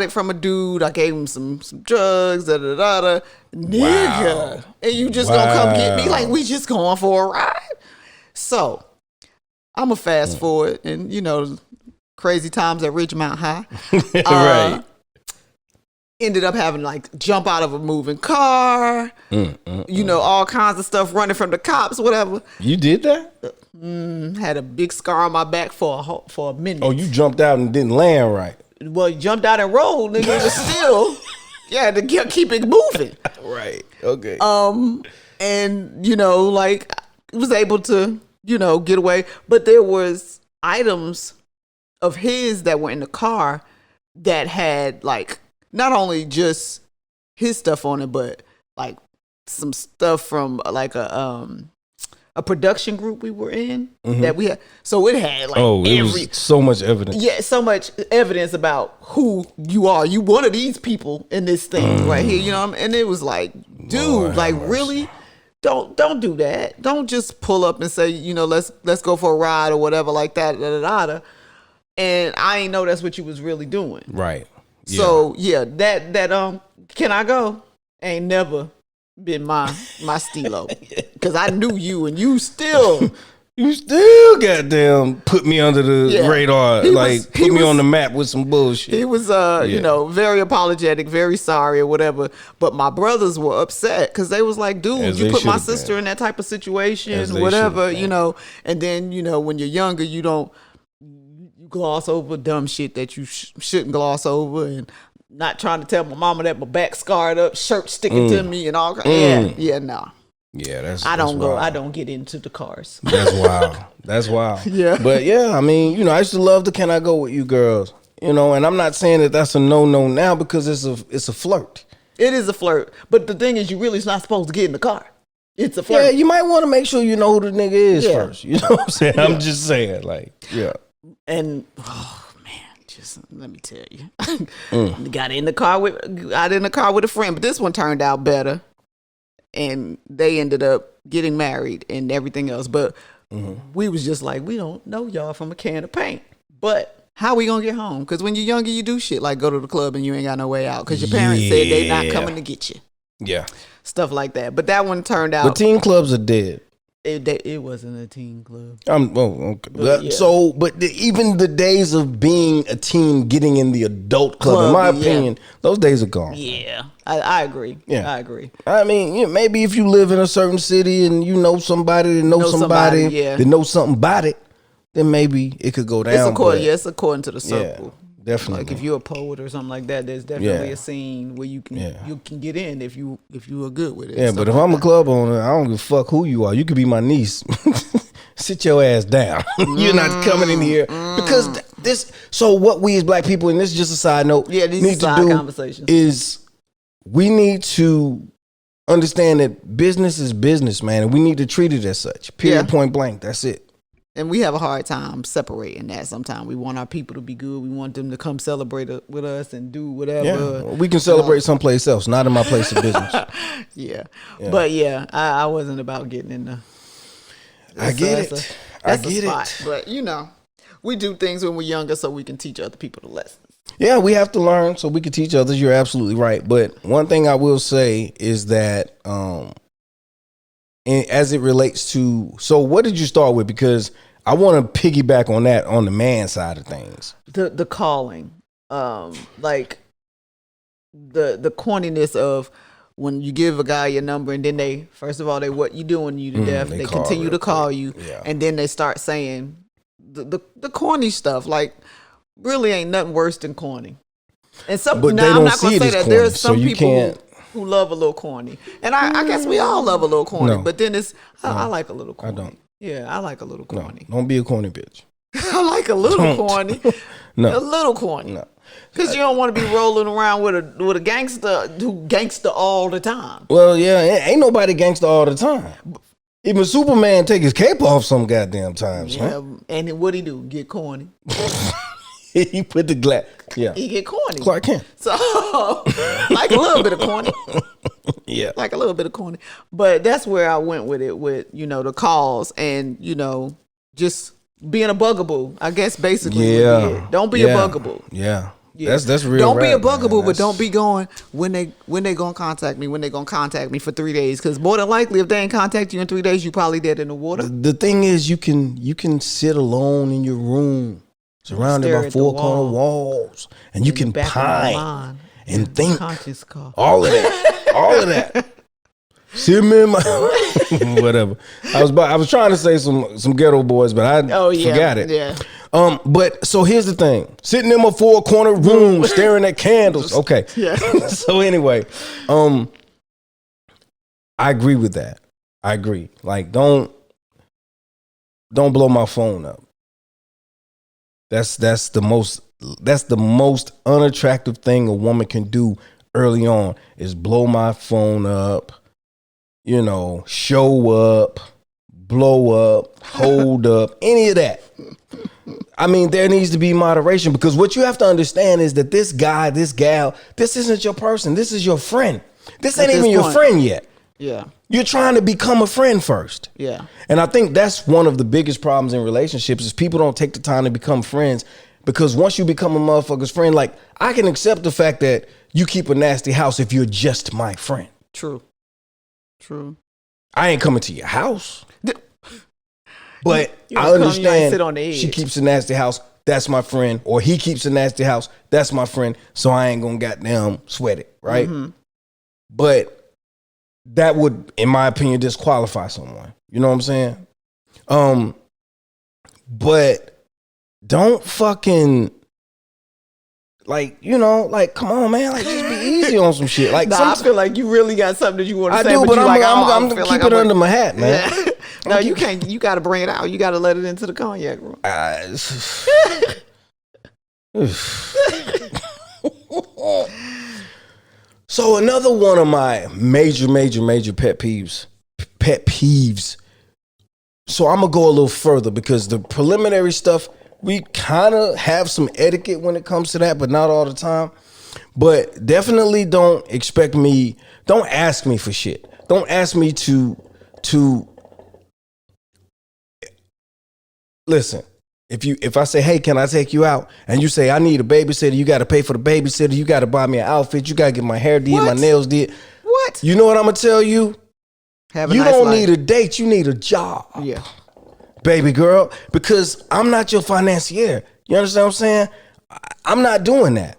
S2: it from a dude. I gave him some drugs, da-da-da-da. Nigga. Wow. And you just gonna come get me? Like, we just going for a ride? So, I'm a fast forward. And, you know, crazy times at Ridgemont High.
S1: Right.
S2: Ended up having, like, jump out of a moving car. You know, all kinds of stuff running from the cops, whatever.
S1: You did that?
S2: Had a big scar on my back for a minute.
S1: Oh, you jumped out and didn't land right.
S2: Well, you jumped out and rolled, nigga. But still, you had to keep it moving.
S1: Right. Okay.
S2: And you know, like, was able to, you know, get away. But there was items of his that were in the car that had, like, not only just his stuff on it, but like some stuff from like a production group we were in that we had. So it had like
S1: it was so much evidence.
S2: Yeah, so much evidence about who you are. You one of these people in this thing right here, you know what I mean? And it was like, dude, like, really? don't do that. Don't just pull up and say, let's go for a ride or whatever like that. And I ain't know that's what you was really doing.
S1: Right.
S2: Yeah. So that can I go? Ain't never been my stilo. Because I knew you and you still
S1: goddamn put me under the radar. Put me on the map with some bullshit.
S2: He was very apologetic, very sorry or whatever. But my brothers were upset because they was like, dude, you put my sister in that type of situation, whatever, and then, when you're younger, you gloss over dumb shit that you shouldn't gloss over, and not trying to tell my mama that my back scarred up, shirt sticking to me and all. No.
S1: Yeah,
S2: I don't get into the cars.
S1: That's wild.
S2: Yeah.
S1: But yeah, I mean, I used to love the "Can I go with you" girls. And I'm not saying that that's a no now because it's a flirt.
S2: It is a flirt, but the thing is, you really not supposed to get in the car. It's a flirt.
S1: Yeah, you might want to make sure you know who the nigga is first. You know what I'm saying? Yeah. I'm just saying,
S2: And just let me tell you, got in the car with a friend, but this one turned out better, and they ended up getting married and everything else. But we was just like, we don't know y'all from a can of paint, but how we gonna get home? Because when you're younger, you do shit like go to the club and you ain't got no way out because your parents said they not coming to get you. Yeah, stuff like that. But that one turned out.
S1: But teen clubs are dead.
S2: It wasn't a teen club.
S1: Okay. But even the days of being a teen, getting in the adult club, in my opinion, those days are gone.
S2: Yeah, I agree. Yeah, I agree.
S1: I mean, maybe if you live in a certain city and you know somebody that knows somebody that knows something about it, then maybe it could go down.
S2: It's according to the circle.
S1: Yeah. Definitely.
S2: Like if you're a poet or something like that, there's definitely a scene where you can get in if you are good with it.
S1: Yeah, but if I'm a club owner, I don't give a fuck who you are. You could be my niece. Sit your ass down. You're not coming in here because this. So what we as black people, and this is just a side note,
S2: these
S1: need
S2: side
S1: to do
S2: conversations.
S1: Is we need to understand that business is business, man, and we need to treat it as such. Period. Point blank. That's it.
S2: And we have a hard time separating that sometimes. We want our people to be good. We want them to come celebrate with us and do whatever.
S1: Yeah. We can celebrate someplace else, not in my place of business.
S2: Yeah. But I wasn't about getting in the...
S1: I get it. I get it.
S2: But, we do things when we're younger so we can teach other people the lessons.
S1: Yeah, we have to learn so we can teach others. You're absolutely right. But one thing I will say is that as it relates to... So what did you start with? Because... I want to piggyback on that on the man side of things.
S2: The calling, like the corniness of when you give a guy your number and then they what you doing you to death. They continue to call you, and then they start saying the corny stuff. Like really ain't nothing worse than corny. And some I'm not gonna say that corny, there's some people who love a little corny, and I guess we all love a little corny. But then I like a little corny. I don't. Yeah, I like a little corny.
S1: No, don't be a corny bitch.
S2: I like a little corny. No. A little corny. No. Because you don't want to be rolling around with a gangster who gangster all the time.
S1: Well, yeah, ain't nobody gangster all the time. Even Superman take his cape off some goddamn times. Yeah, huh?
S2: And then what he do? Get corny.
S1: He put the glass. Yeah.
S2: He get corny.
S1: Clark Kent.
S2: So, like a little bit of corny.
S1: Yeah.
S2: Like a little bit of corny. But that's where I went with it, with, the calls and, just being a bugaboo. I guess basically. Yeah. Don't be a bugaboo.
S1: Yeah. That's real.
S2: Don't be a bugaboo, but don't be going when they gonna contact me, when they gonna contact me for 3 days. Because more than likely, if they ain't contact you in 3 days, you probably dead in the water.
S1: The thing is, you can sit alone in your room, surrounded by four corner walls, and you can pine and think. All of that. See me in my whatever. I was trying to say some ghetto boys, but I forgot it.
S2: Yeah.
S1: But so here's the thing: sitting in my four corner room, staring at candles. Okay.
S2: Yeah.
S1: So anyway, I agree with that. I agree. Like, don't blow my phone up. That's the most unattractive thing a woman can do early on is blow my phone up, show up, blow up, hold up, any of that. I mean, there needs to be moderation, because what you have to understand is that this guy, this gal, this isn't your person. This is your friend. This ain't even your friend yet.
S2: Yeah.
S1: You're trying to become a friend first.
S2: Yeah.
S1: And I think that's one of the biggest problems in relationships is people don't take the time to become friends, because once you become a motherfucker's friend, like, I can accept the fact that you keep a nasty house if you're just my friend.
S2: True.
S1: I ain't coming to your house. But
S2: you
S1: I understand
S2: sit on the edge.
S1: She keeps a nasty house, that's my friend. Or he keeps a nasty house, that's my friend. So I ain't gonna goddamn sweat it, right? Mm-hmm. But that would, in my opinion, disqualify someone. You know what I'm saying? But don't fucking, like, you know, like, come on, man, like, just be easy on some shit. Like,
S2: I feel like you really got something that you want to say.
S1: I do, but I'm
S2: keep
S1: keep it under my hat, man.
S2: Yeah. No, you can't. You got to bring it out. You got to let it into the cognac room.
S1: So another one of my major pet peeves. So I'm gonna go a little further, because the preliminary stuff, we kind of have some etiquette when it comes to that, but not all the time. But definitely don't ask me for shit. Don't ask me to listen. If I say, hey, can I take you out? And you say, I need a babysitter, you got to pay for the babysitter, you got to buy me an outfit, you got to get my hair did, my nails did.
S2: What?
S1: You know what I'm going to tell you? You don't need a date, you need a job.
S2: Yeah.
S1: Baby girl, because I'm not your financier. You understand what I'm saying? I'm not doing that.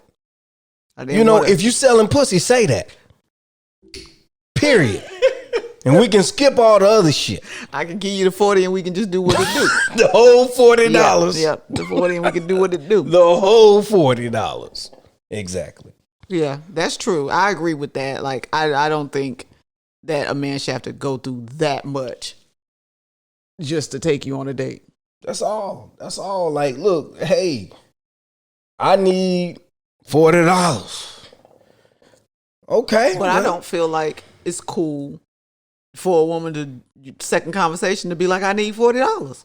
S1: You know, if you selling pussy, say that. Period. And we can skip all the other shit.
S2: I can give you the 40 and we can just do what it do.
S1: The whole $40.
S2: Yeah, the 40 and we can do what it do.
S1: The whole $40. Exactly.
S2: Yeah, that's true. I agree with that. Like, I don't think that a man should have to go through that much just to take you on a date.
S1: That's all. Like, look, hey, I need $40. Okay.
S2: But I don't feel like it's cool for a woman to second conversation to be like, I need $40.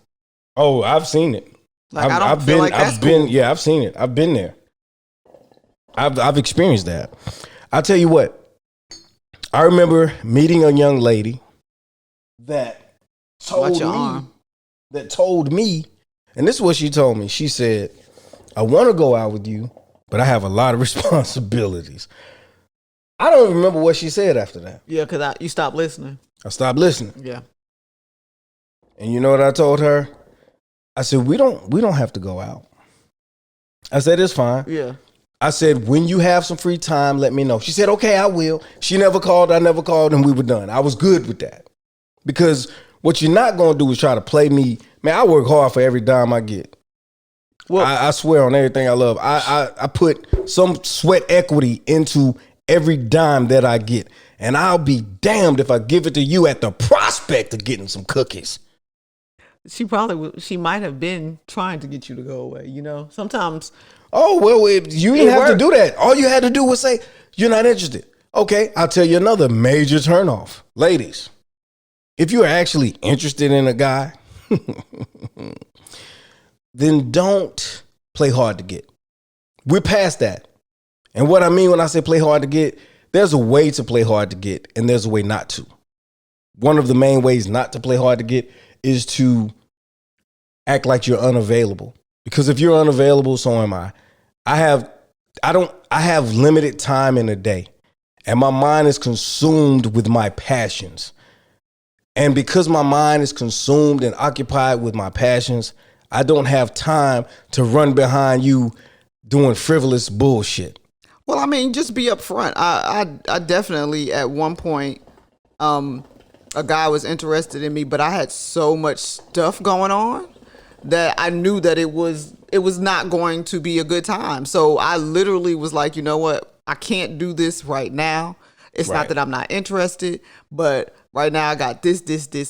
S1: Oh, I've seen it.
S2: Like, I don't feel like that's cool.
S1: Yeah, I've seen it. I've been there. I've experienced that. I'll tell you what. I remember meeting a young lady that told me, and this is what she told me. She said, I want to go out with you, but I have a lot of responsibilities. I don't remember what she said after that.
S2: Yeah, because you stopped listening.
S1: I stopped listening.
S2: Yeah.
S1: And you know what I told her? I said, we don't have to go out. I said, it's fine.
S2: Yeah.
S1: I said, when you have some free time, let me know. She said, okay, I will. She never called, I never called, and we were done. I was good with that. Because what you're not going to do is try to play me. Man, I work hard for every dime I get. Well, I swear on everything I love. I put some sweat equity into every dime that I get. And I'll be damned if I give it to you at the prospect of getting some cookies.
S2: She might have been trying to get you to go away, you know? Sometimes.
S1: Oh, well, you didn't have to do that. All you had to do was say, you're not interested. Okay, I'll tell you another major turnoff. Ladies, if you're actually interested in a guy, then don't play hard to get. We're past that. And what I mean when I say play hard to get, there's a way to play hard to get, and there's a way not to. One of the main ways not to play hard to get is to act like you're unavailable. Because if you're unavailable, so am I. I have limited time in a day, and my mind is consumed with my passions. And because my mind is consumed and occupied with my passions, I don't have time to run behind you doing frivolous bullshit.
S2: Well, I mean, just be upfront. I definitely at one point, a guy was interested in me, but I had so much stuff going on that I knew that it was not going to be a good time. So I literally was like, you know what? I can't do this right now. It's not that I'm not interested, but right now I got this,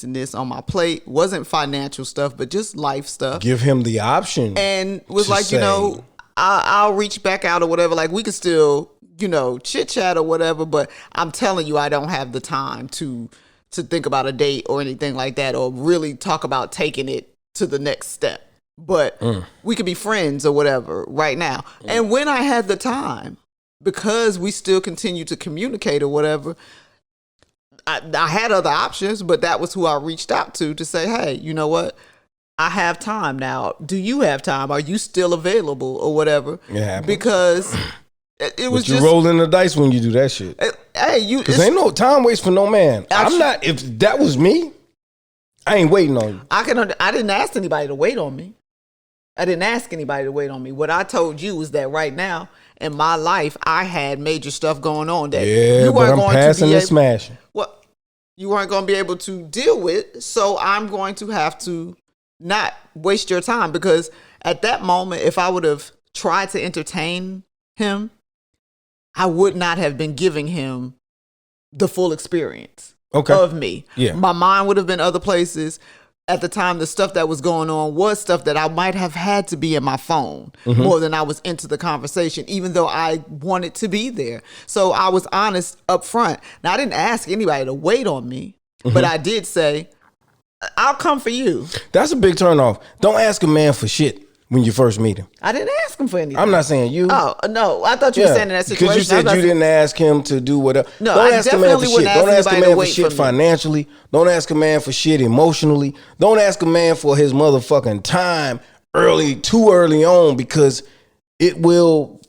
S2: and this on my plate. Wasn't financial stuff, but just life stuff.
S1: Give him the option.
S2: And was like, you know, I'll reach back out or whatever. Like, we could still, you know, chit chat or whatever, but I'm telling you, I don't have the time to think about a date or anything like that, or really talk about taking it to the next step. But we could be friends or whatever right now. And when I had the time, because we still continue to communicate or whatever, I had other options, but that was who I reached out to say, hey, you know what? I have time now. Do you have time? Are you still available or whatever?
S1: It happens.
S2: Because it was
S1: you're
S2: just
S1: rolling the dice when you do that shit.
S2: Hey,
S1: because ain't no time waste for no man. I'm not. If that was me, I ain't waiting on you.
S2: I didn't ask anybody to wait on me. I didn't ask anybody to wait on me. What I told you is that right now in my life, I had major stuff going on that you weren't going
S1: passing and smashing.
S2: Well, you weren't going to be able to deal with. So I'm going to have to not waste your time, because at that moment, if I would have tried to entertain him, I would not have been giving him the full experience of me.
S1: Yeah.
S2: My mind would have been other places. At the time, the stuff that was going on was stuff that I might have had to be in my phone more than I was into the conversation, even though I wanted to be there. So I was honest up front. Now, I didn't ask anybody to wait on me, but I did say, I'll come for you.
S1: That's a big turnoff. Don't ask a man for shit when you first meet him.
S2: I didn't ask him for anything.
S1: I'm not saying you.
S2: Oh, no. I thought you were saying in that situation.
S1: Because you said you didn't ask him to do whatever.
S2: No,
S1: don't
S2: I
S1: ask a man for shit. Don't ask a man for shit
S2: for
S1: financially. Don't ask a man for shit emotionally. Don't ask a man for his motherfucking time too early on, because it will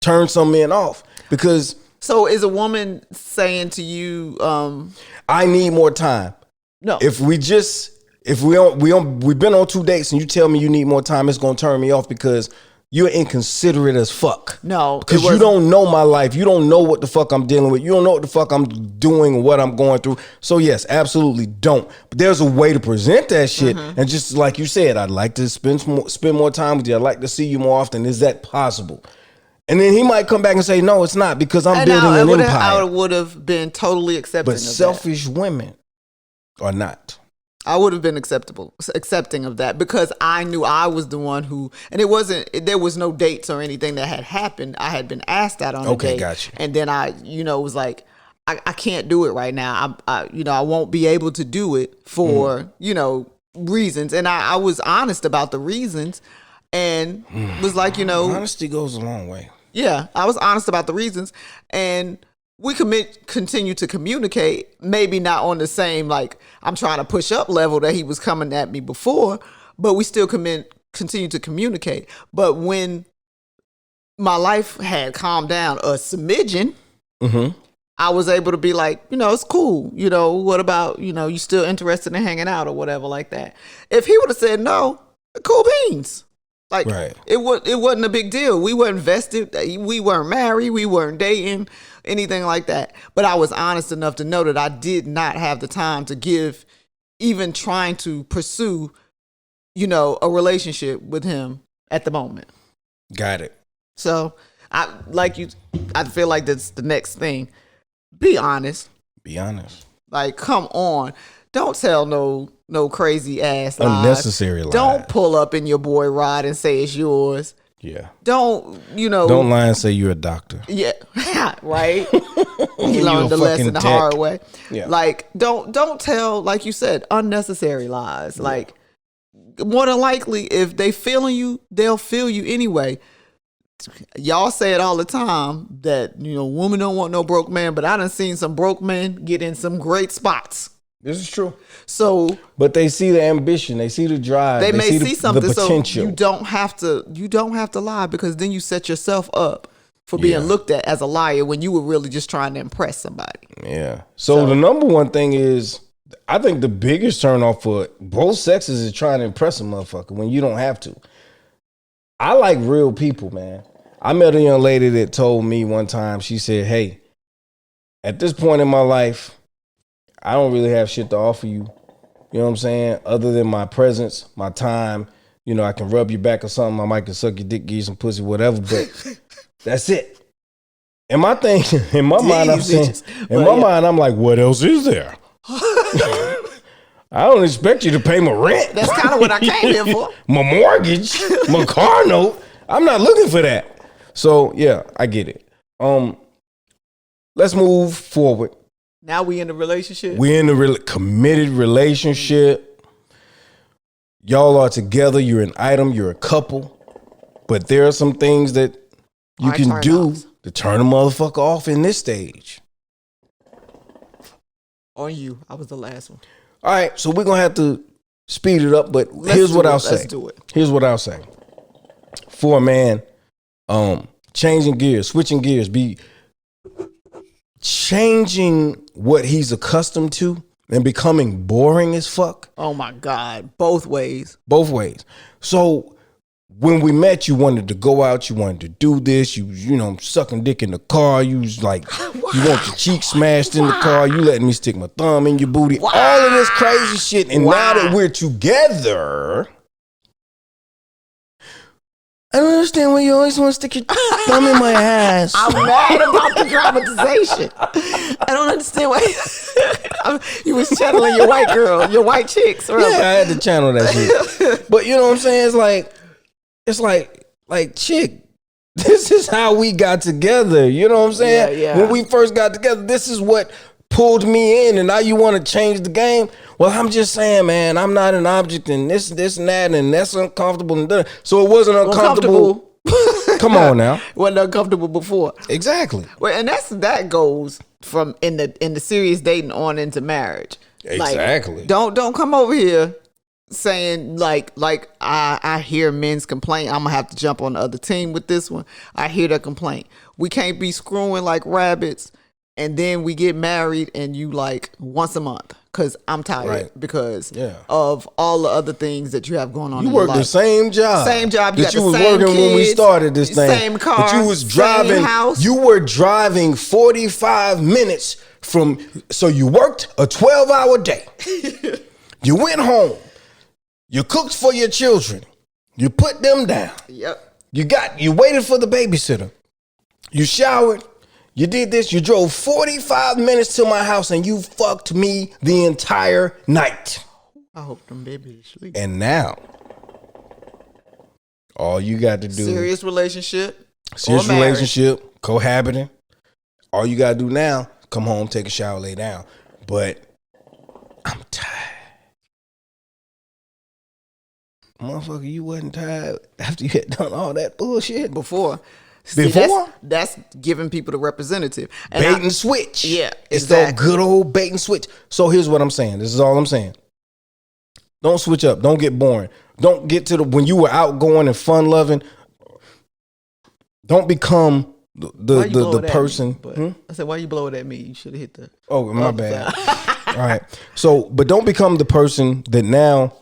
S1: turn some men off. Because
S2: so is a woman saying to you,
S1: I need more time.
S2: No.
S1: If we've been on 2 dates and you tell me you need more time, it's gonna turn me off because you're inconsiderate as fuck.
S2: No.
S1: Because you don't know my life. You don't know what the fuck I'm dealing with. You don't know what the fuck I'm doing, what I'm going through. So yes, absolutely don't. But there's a way to present that shit. And just like you said, I'd like to spend more time with you. I'd like to see you more often. Is that possible? And then he might come back and say, no, it's not, because I'm building an empire.
S2: I would have been totally accepting of that.
S1: But selfish women are not.
S2: I would have been accepting of that, because I knew I was the one who, and there was no dates or anything that had happened. I had been asked out on a date.
S1: Gotcha.
S2: And then I, was like, I can't do it right now. I won't be able to do it for, reasons. And I was honest about the reasons, and was like,
S1: honesty goes a long way.
S2: Yeah, I was honest about the reasons, and we continue to communicate, maybe not on the same, like, I'm trying to push up level that he was coming at me before, but we still continue to communicate. But when my life had calmed down a smidgen, I was able to be like, it's cool. What about, you still interested in hanging out or whatever like that. If he would have said no, cool beans. Like, it wasn't a big deal. We weren't vested. We weren't married. We weren't dating, anything like that. But I was honest enough to know that I did not have the time to give, even trying to pursue, a relationship with him at the moment.
S1: Got it.
S2: So I feel like that's the next thing. Be honest.
S1: Be honest.
S2: Like, come on. Don't tell no crazy ass lies.
S1: Unnecessary lies.
S2: Don't pull up in your boy ride and say it's yours.
S1: Yeah.
S2: Don't
S1: Don't lie and say you're a doctor.
S2: Yeah. Right? He learned the lesson the hard way.
S1: Yeah.
S2: Like, don't tell, like you said, unnecessary lies. Yeah. Like, more than likely, if they feeling you, they'll feel you anyway. Y'all say it all the time that, women don't want no broke man, but I done seen some broke men get in some great spots.
S1: This is true.
S2: So,
S1: but they see the ambition, they see the drive,
S2: they may see something.
S1: The potential.
S2: So you don't have to lie, because then you set yourself up for being looked at as a liar when you were really just trying to impress somebody.
S1: Yeah. So the number one thing is, I think the biggest turnoff for both sexes is trying to impress a motherfucker when you don't have to. I like real people, man. I met a young lady that told me one time, she said, hey, at this point in my life, I don't really have shit to offer you. You know what I'm saying? Other than my presence, my time, I can rub your back or something. I might can suck your dick, give you some pussy, whatever, but that's it. And my thing, in my mind, I'm like, what else is there? I don't expect you to pay my rent.
S2: That's kind of what I came here for.
S1: My mortgage, my car note. I'm not looking for that. So yeah, I get it. Let's move forward.
S2: Now we in a relationship.
S1: We in a committed relationship. Y'all are together. You're an item. You're a couple. But there are some things that you can do to turn a motherfucker off in this stage.
S2: On you. I was the last one.
S1: All right, so we're gonna have to speed it up, but here's what I'll say.
S2: Let's do it.
S1: Here's what I'll say. For a man, changing gears, switching gears, be changing what he's accustomed to and becoming boring as fuck.
S2: Oh my God. Both ways.
S1: Both ways. So when we met, you wanted to go out, you wanted to do this, you know, sucking dick in the car, you was like, you want your cheek smashed in the car, you letting me stick my thumb in your booty, all of this crazy shit. And now that we're together, I don't understand why you always want to stick your thumb in my ass.
S2: I'm mad about the dramatization. I don't understand why you was channeling your white girl, your white chicks. Right?
S1: Yeah, I had to channel that shit. But you know what I'm saying? It's like, chick, this is how we got together. You know what I'm saying?
S2: Yeah.
S1: When we first got together, this is what pulled me in, and now you want to change the game? Well, I'm just saying, man, I'm not an object, and this and that, and that's uncomfortable. And so it wasn't uncomfortable. Come on now.
S2: Wasn't uncomfortable before.
S1: Exactly.
S2: Well, and that goes from in the serious dating on into marriage.
S1: Exactly.
S2: Like, don't come over here saying like I hear men's complaint. I'm gonna have to jump on the other team with this one. I hear the complaint. We can't be screwing like rabbits, and then we get married and you like once a month because I'm tired because of all the other things that you have going on.
S1: You
S2: in
S1: work
S2: your life.
S1: the same job.
S2: Same job. You
S1: that
S2: got
S1: you
S2: the
S1: was
S2: same
S1: working
S2: kids,
S1: when we started this thing.
S2: Same car.
S1: But you was driving.
S2: Same house.
S1: You were driving 45 minutes from. So you worked a 12-hour day. You went home. You cooked for your children. You put them down.
S2: Yep.
S1: You waited for the babysitter. You showered. You did this. You drove 45 minutes to my house and you fucked me the entire night.
S2: I hope them babies sleep.
S1: And now, all you got to do.
S2: Serious relationship,
S1: cohabiting. All you got to do now, come home, take a shower, lay down. But I'm tired. Motherfucker, you wasn't tired after you had done all that bullshit?
S2: Before? That's giving people the representative. And
S1: bait and switch.
S2: Yeah,
S1: it's
S2: exactly.
S1: the good old bait and switch. So here's what I'm saying. This is all I'm saying. Don't switch up. Don't get boring. Don't get to when you were outgoing and fun loving. Don't become the person.
S2: I said, why you blow it at me? You should have hit the.
S1: Oh, my bad. All right. So, but don't become the person that now.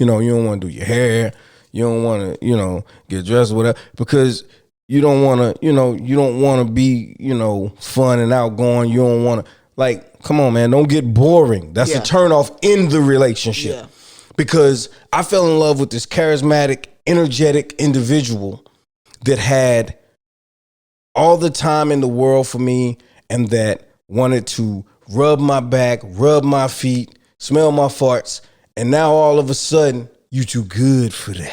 S1: You know, you don't want to do your hair. You don't want to, get dressed or whatever because you don't want to, you don't want to be, fun and outgoing. You don't want to, like, come on, man, don't get boring. That's a turn off in the relationship because I fell in love with this charismatic, energetic individual that had all the time in the world for me and that wanted to rub my back, rub my feet, smell my farts. And now all of a sudden, you too good for that.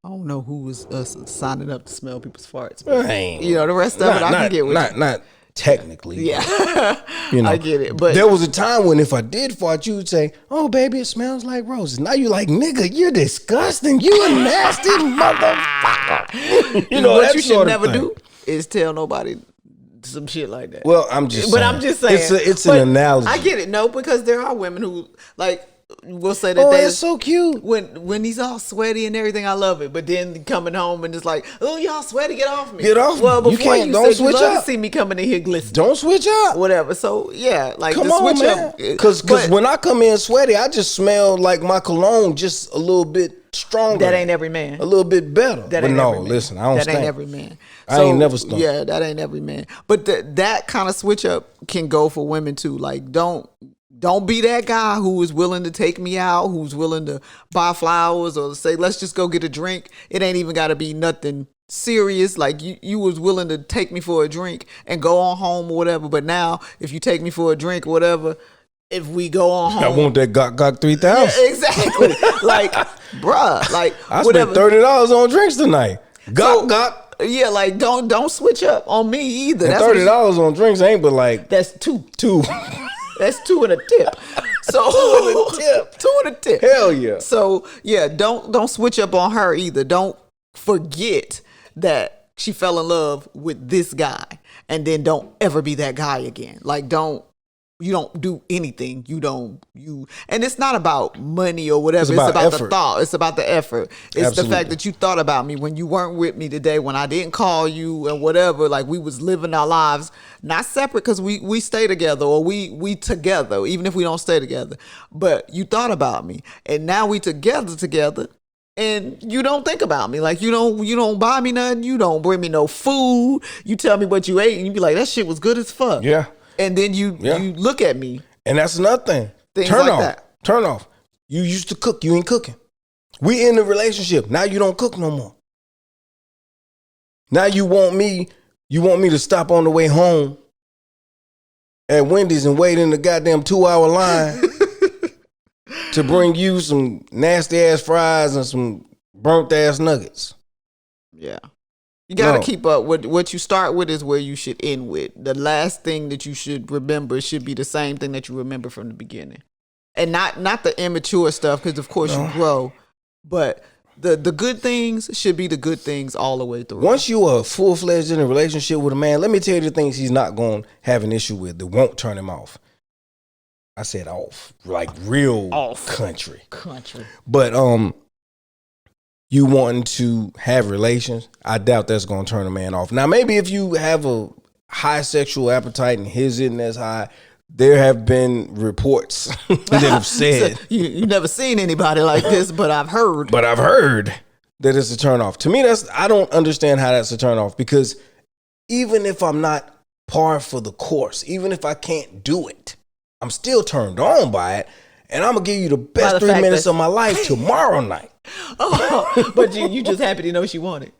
S2: I don't know who was signing up to smell people's farts.
S1: But,
S2: the rest of it I can get with.
S1: Not technically.
S2: Yeah, I get it. But
S1: there was a time when if I did fart, you would say, "Oh, baby, it smells like roses." Now you're like, "Nigga, you're disgusting. You a nasty motherfucker."
S2: What you should never do is tell nobody some shit like that.
S1: Well, I'm just saying. It's an analogy.
S2: I get it. No, because there are women who like. We'll say that
S1: that's so cute.
S2: When he's all sweaty and everything, I love it. But then coming home and it's like, oh, y'all sweaty, get off me.
S1: Get off me.
S2: Well, before you
S1: don't
S2: said
S1: switch
S2: you love
S1: up.
S2: to see me coming in here glistening.
S1: Don't switch up.
S2: Whatever. So yeah, like
S1: come
S2: the
S1: on,
S2: switch
S1: man.
S2: up.
S1: Because when I come in sweaty, I just smell like my cologne just a little bit stronger.
S2: That ain't every man.
S1: A little bit better.
S2: That ain't every man.
S1: Listen, I don't.
S2: That
S1: stink.
S2: ain't every man.
S1: I ain't never stunk.
S2: Yeah, that ain't every man. But that kind of switch up can go for women too. Like Don't be that guy who is willing to take me out, who's willing to buy flowers or say, let's just go get a drink. It ain't even got to be nothing serious. Like you was willing to take me for a drink and go on home or whatever. But now if you take me for a drink or whatever, if we go on home.
S1: I want that Gok 3000.
S2: Yeah, exactly. Like, bruh, like
S1: I
S2: whatever.
S1: spent $30 on drinks tonight. Gok.
S2: Yeah, like don't switch up on me either.
S1: And $30 on drinks ain't but like.
S2: That's two. That's 2 and a tip. So 2 and a tip.
S1: Hell yeah.
S2: So yeah, don't switch up on her either. Don't forget that she fell in love with this guy, and then don't ever be that guy again. Like don't you don't do anything. And it's not about money or whatever.
S1: It's about
S2: the
S1: effort.
S2: thought. It's about the effort. It's
S1: Absolutely.
S2: the fact that you thought about me when you weren't with me today, when I didn't call you and whatever. Like we was living our lives, not separate because we stay together or we together, even if we don't stay together. But you thought about me, and now we together. And you don't think about me. Like you don't buy me nothing. You don't bring me no food. You tell me what you ate, and you be like, that shit was good as fuck.
S1: Yeah.
S2: And then you look at me.
S1: And that's another thing.
S2: Things
S1: Turn
S2: like
S1: off.
S2: that.
S1: Turn off. You used to cook. You ain't cooking. We in a relationship. Now you don't cook no more. Now you want me to stop on the way home at Wendy's and wait in the goddamn 2-hour line to bring you some nasty ass fries and some burnt ass nuggets.
S2: Yeah. You got to keep up. What you start with is where you should end with. The last thing that you should remember should be the same thing that you remember from the beginning. And not the immature stuff, because of course you grow. But the good things should be the good things all the way through.
S1: Once you are full-fledged in a relationship with a man, let me tell you the things he's not going to have an issue with that won't turn him off. I said off. Like real off. Country. But you wanting to have relations, I doubt that's going to turn a man off. Now, maybe if you have a high sexual appetite and his isn't as high, there have been reports that have said.
S2: So you never seen anybody like this, but I've heard.
S1: But I've heard that it's a turn off. To me, I don't understand how that's a turn off, because even if I'm not par for the course, even if I can't do it, I'm still turned on by it. And I'm going to give you the best 3 minutes of my life tomorrow night.
S2: Oh, but you just happy to know she wanted.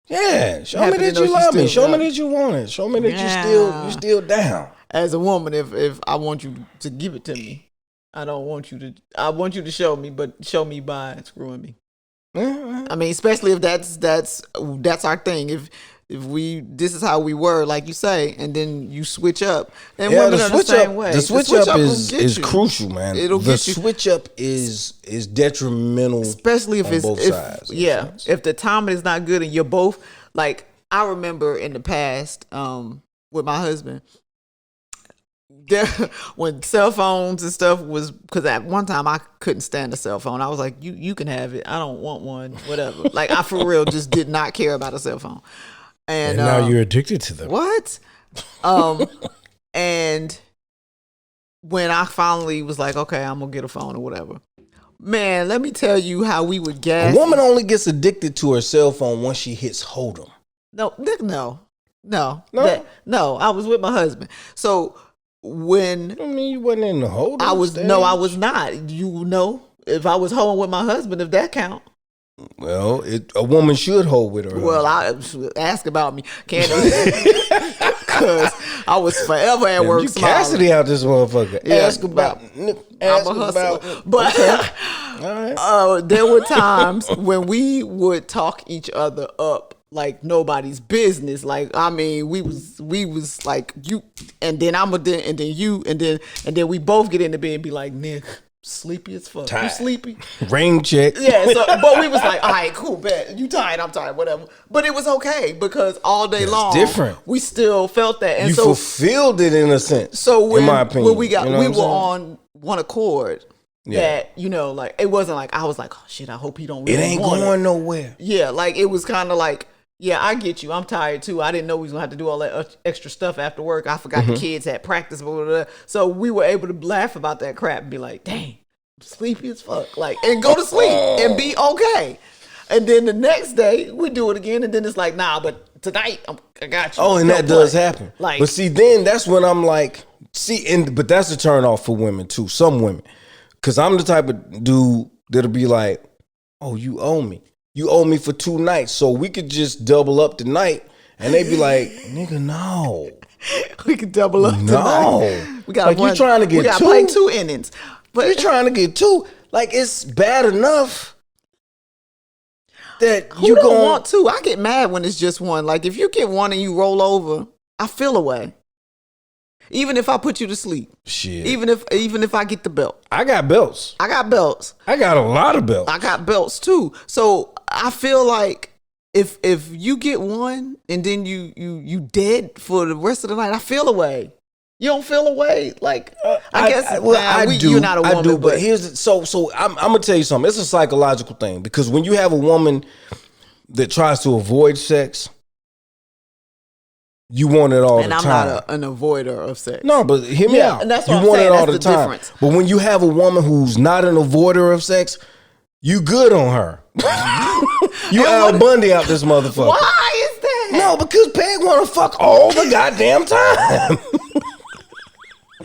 S1: Yeah, show me that you love me. Show me that you want it. Show me that you're still down.
S2: As a woman, if I want you to give it to me, I want you to show me, but show me by screwing me.
S1: Mm-hmm.
S2: I mean, especially if that's our thing. If this is how we were, like you say, and then you switch up, and women are the same way.
S1: The switch up is crucial, man. The switch up is detrimental,
S2: especially if
S1: on both sides.
S2: If the timing is not good and you're both like. I remember in the past with my husband, when cell phones and stuff was, because at one time I couldn't stand a cell phone. I was like, you can have it. I don't want one. Whatever. Like I for real just did not care about a cell phone. And
S1: now you're addicted to them.
S2: What? And when I finally was like, okay, I'm gonna get a phone or whatever. Man, let me tell you how we would gas.
S1: A woman only gets addicted to her cell phone once she hits hold 'em.
S2: No. I was with my husband. So when
S1: you wasn't in the hold 'em
S2: I was
S1: stage.
S2: No, I was not. You know, if I was holding with my husband, if that count.
S1: Well, a woman should hold with her.
S2: Well, ask about me, can't because I was forever at work.
S1: You
S2: smiling.
S1: Cassidy out this motherfucker.
S2: Yeah,
S1: Ask about.
S2: I'm a hustler, but there were times when we would talk each other up like nobody's business. Like I mean, we was like you, and then and then you, and then we both get in the bed and be like, Nick. Sleepy as fuck.
S1: Tired.
S2: You sleepy?
S1: Rain check.
S2: Yeah, but we was like, all right, cool, bet. You tired, I'm tired, whatever. But it was okay because all day long,
S1: different.
S2: We still felt that. And
S1: you fulfilled it in a sense.
S2: So
S1: in my opinion,
S2: when we were on one accord, that, like, it wasn't like, I was like, oh shit, I hope he don't really
S1: It ain't going nowhere.
S2: Yeah, like, it was kind of like, yeah, I get you. I'm tired too. I didn't know we was gonna have to do all that extra stuff after work. I forgot the kids had practice, blah, blah, blah. So we were able to laugh about that crap and be like, dang, I'm sleepy as fuck. Like, and go to sleep and be okay. And then the next day we do it again, and then it's like, nah, but tonight I got you.
S1: Oh, and that does happen.
S2: Like,
S1: but see, then that's when I'm like, but that's a turn off for women too. Some women, because I'm the type of dude that'll be like, oh, you owe me. You owe me for 2 nights, so we could just double up tonight. And they be like, nigga, no.
S2: We could double up tonight. We got
S1: you trying to get 2.
S2: We got to play 2 innings.
S1: But you're trying to get 2. Like, it's bad enough that
S2: you don't want 2. I get mad when it's just 1. Like, if you get 1 and you roll over, I feel away. Even if I put you to sleep.
S1: Shit.
S2: Even if I get the belt.
S1: I got belts.
S2: I got belts.
S1: I got a lot of belts.
S2: I got belts too. So I feel like if you get 1 and then you dead for the rest of the night, I feel away. You don't feel a way, like I guess.
S1: I do.
S2: You're not a woman,
S1: I do, but here's so I'm gonna tell you something. It's a psychological thing because when you have a woman that tries to avoid sex, you want it all the time.
S2: And I'm not an avoider of sex.
S1: No, but hear me out.
S2: And that's
S1: you
S2: what I'm
S1: want
S2: saying.
S1: it all
S2: That's
S1: the time.
S2: difference.
S1: But when you have a woman who's not an avoider of sex, you good on her. You Al Bundy out this motherfucker.
S2: Why is that?
S1: No, because Peg want to fuck all the goddamn time.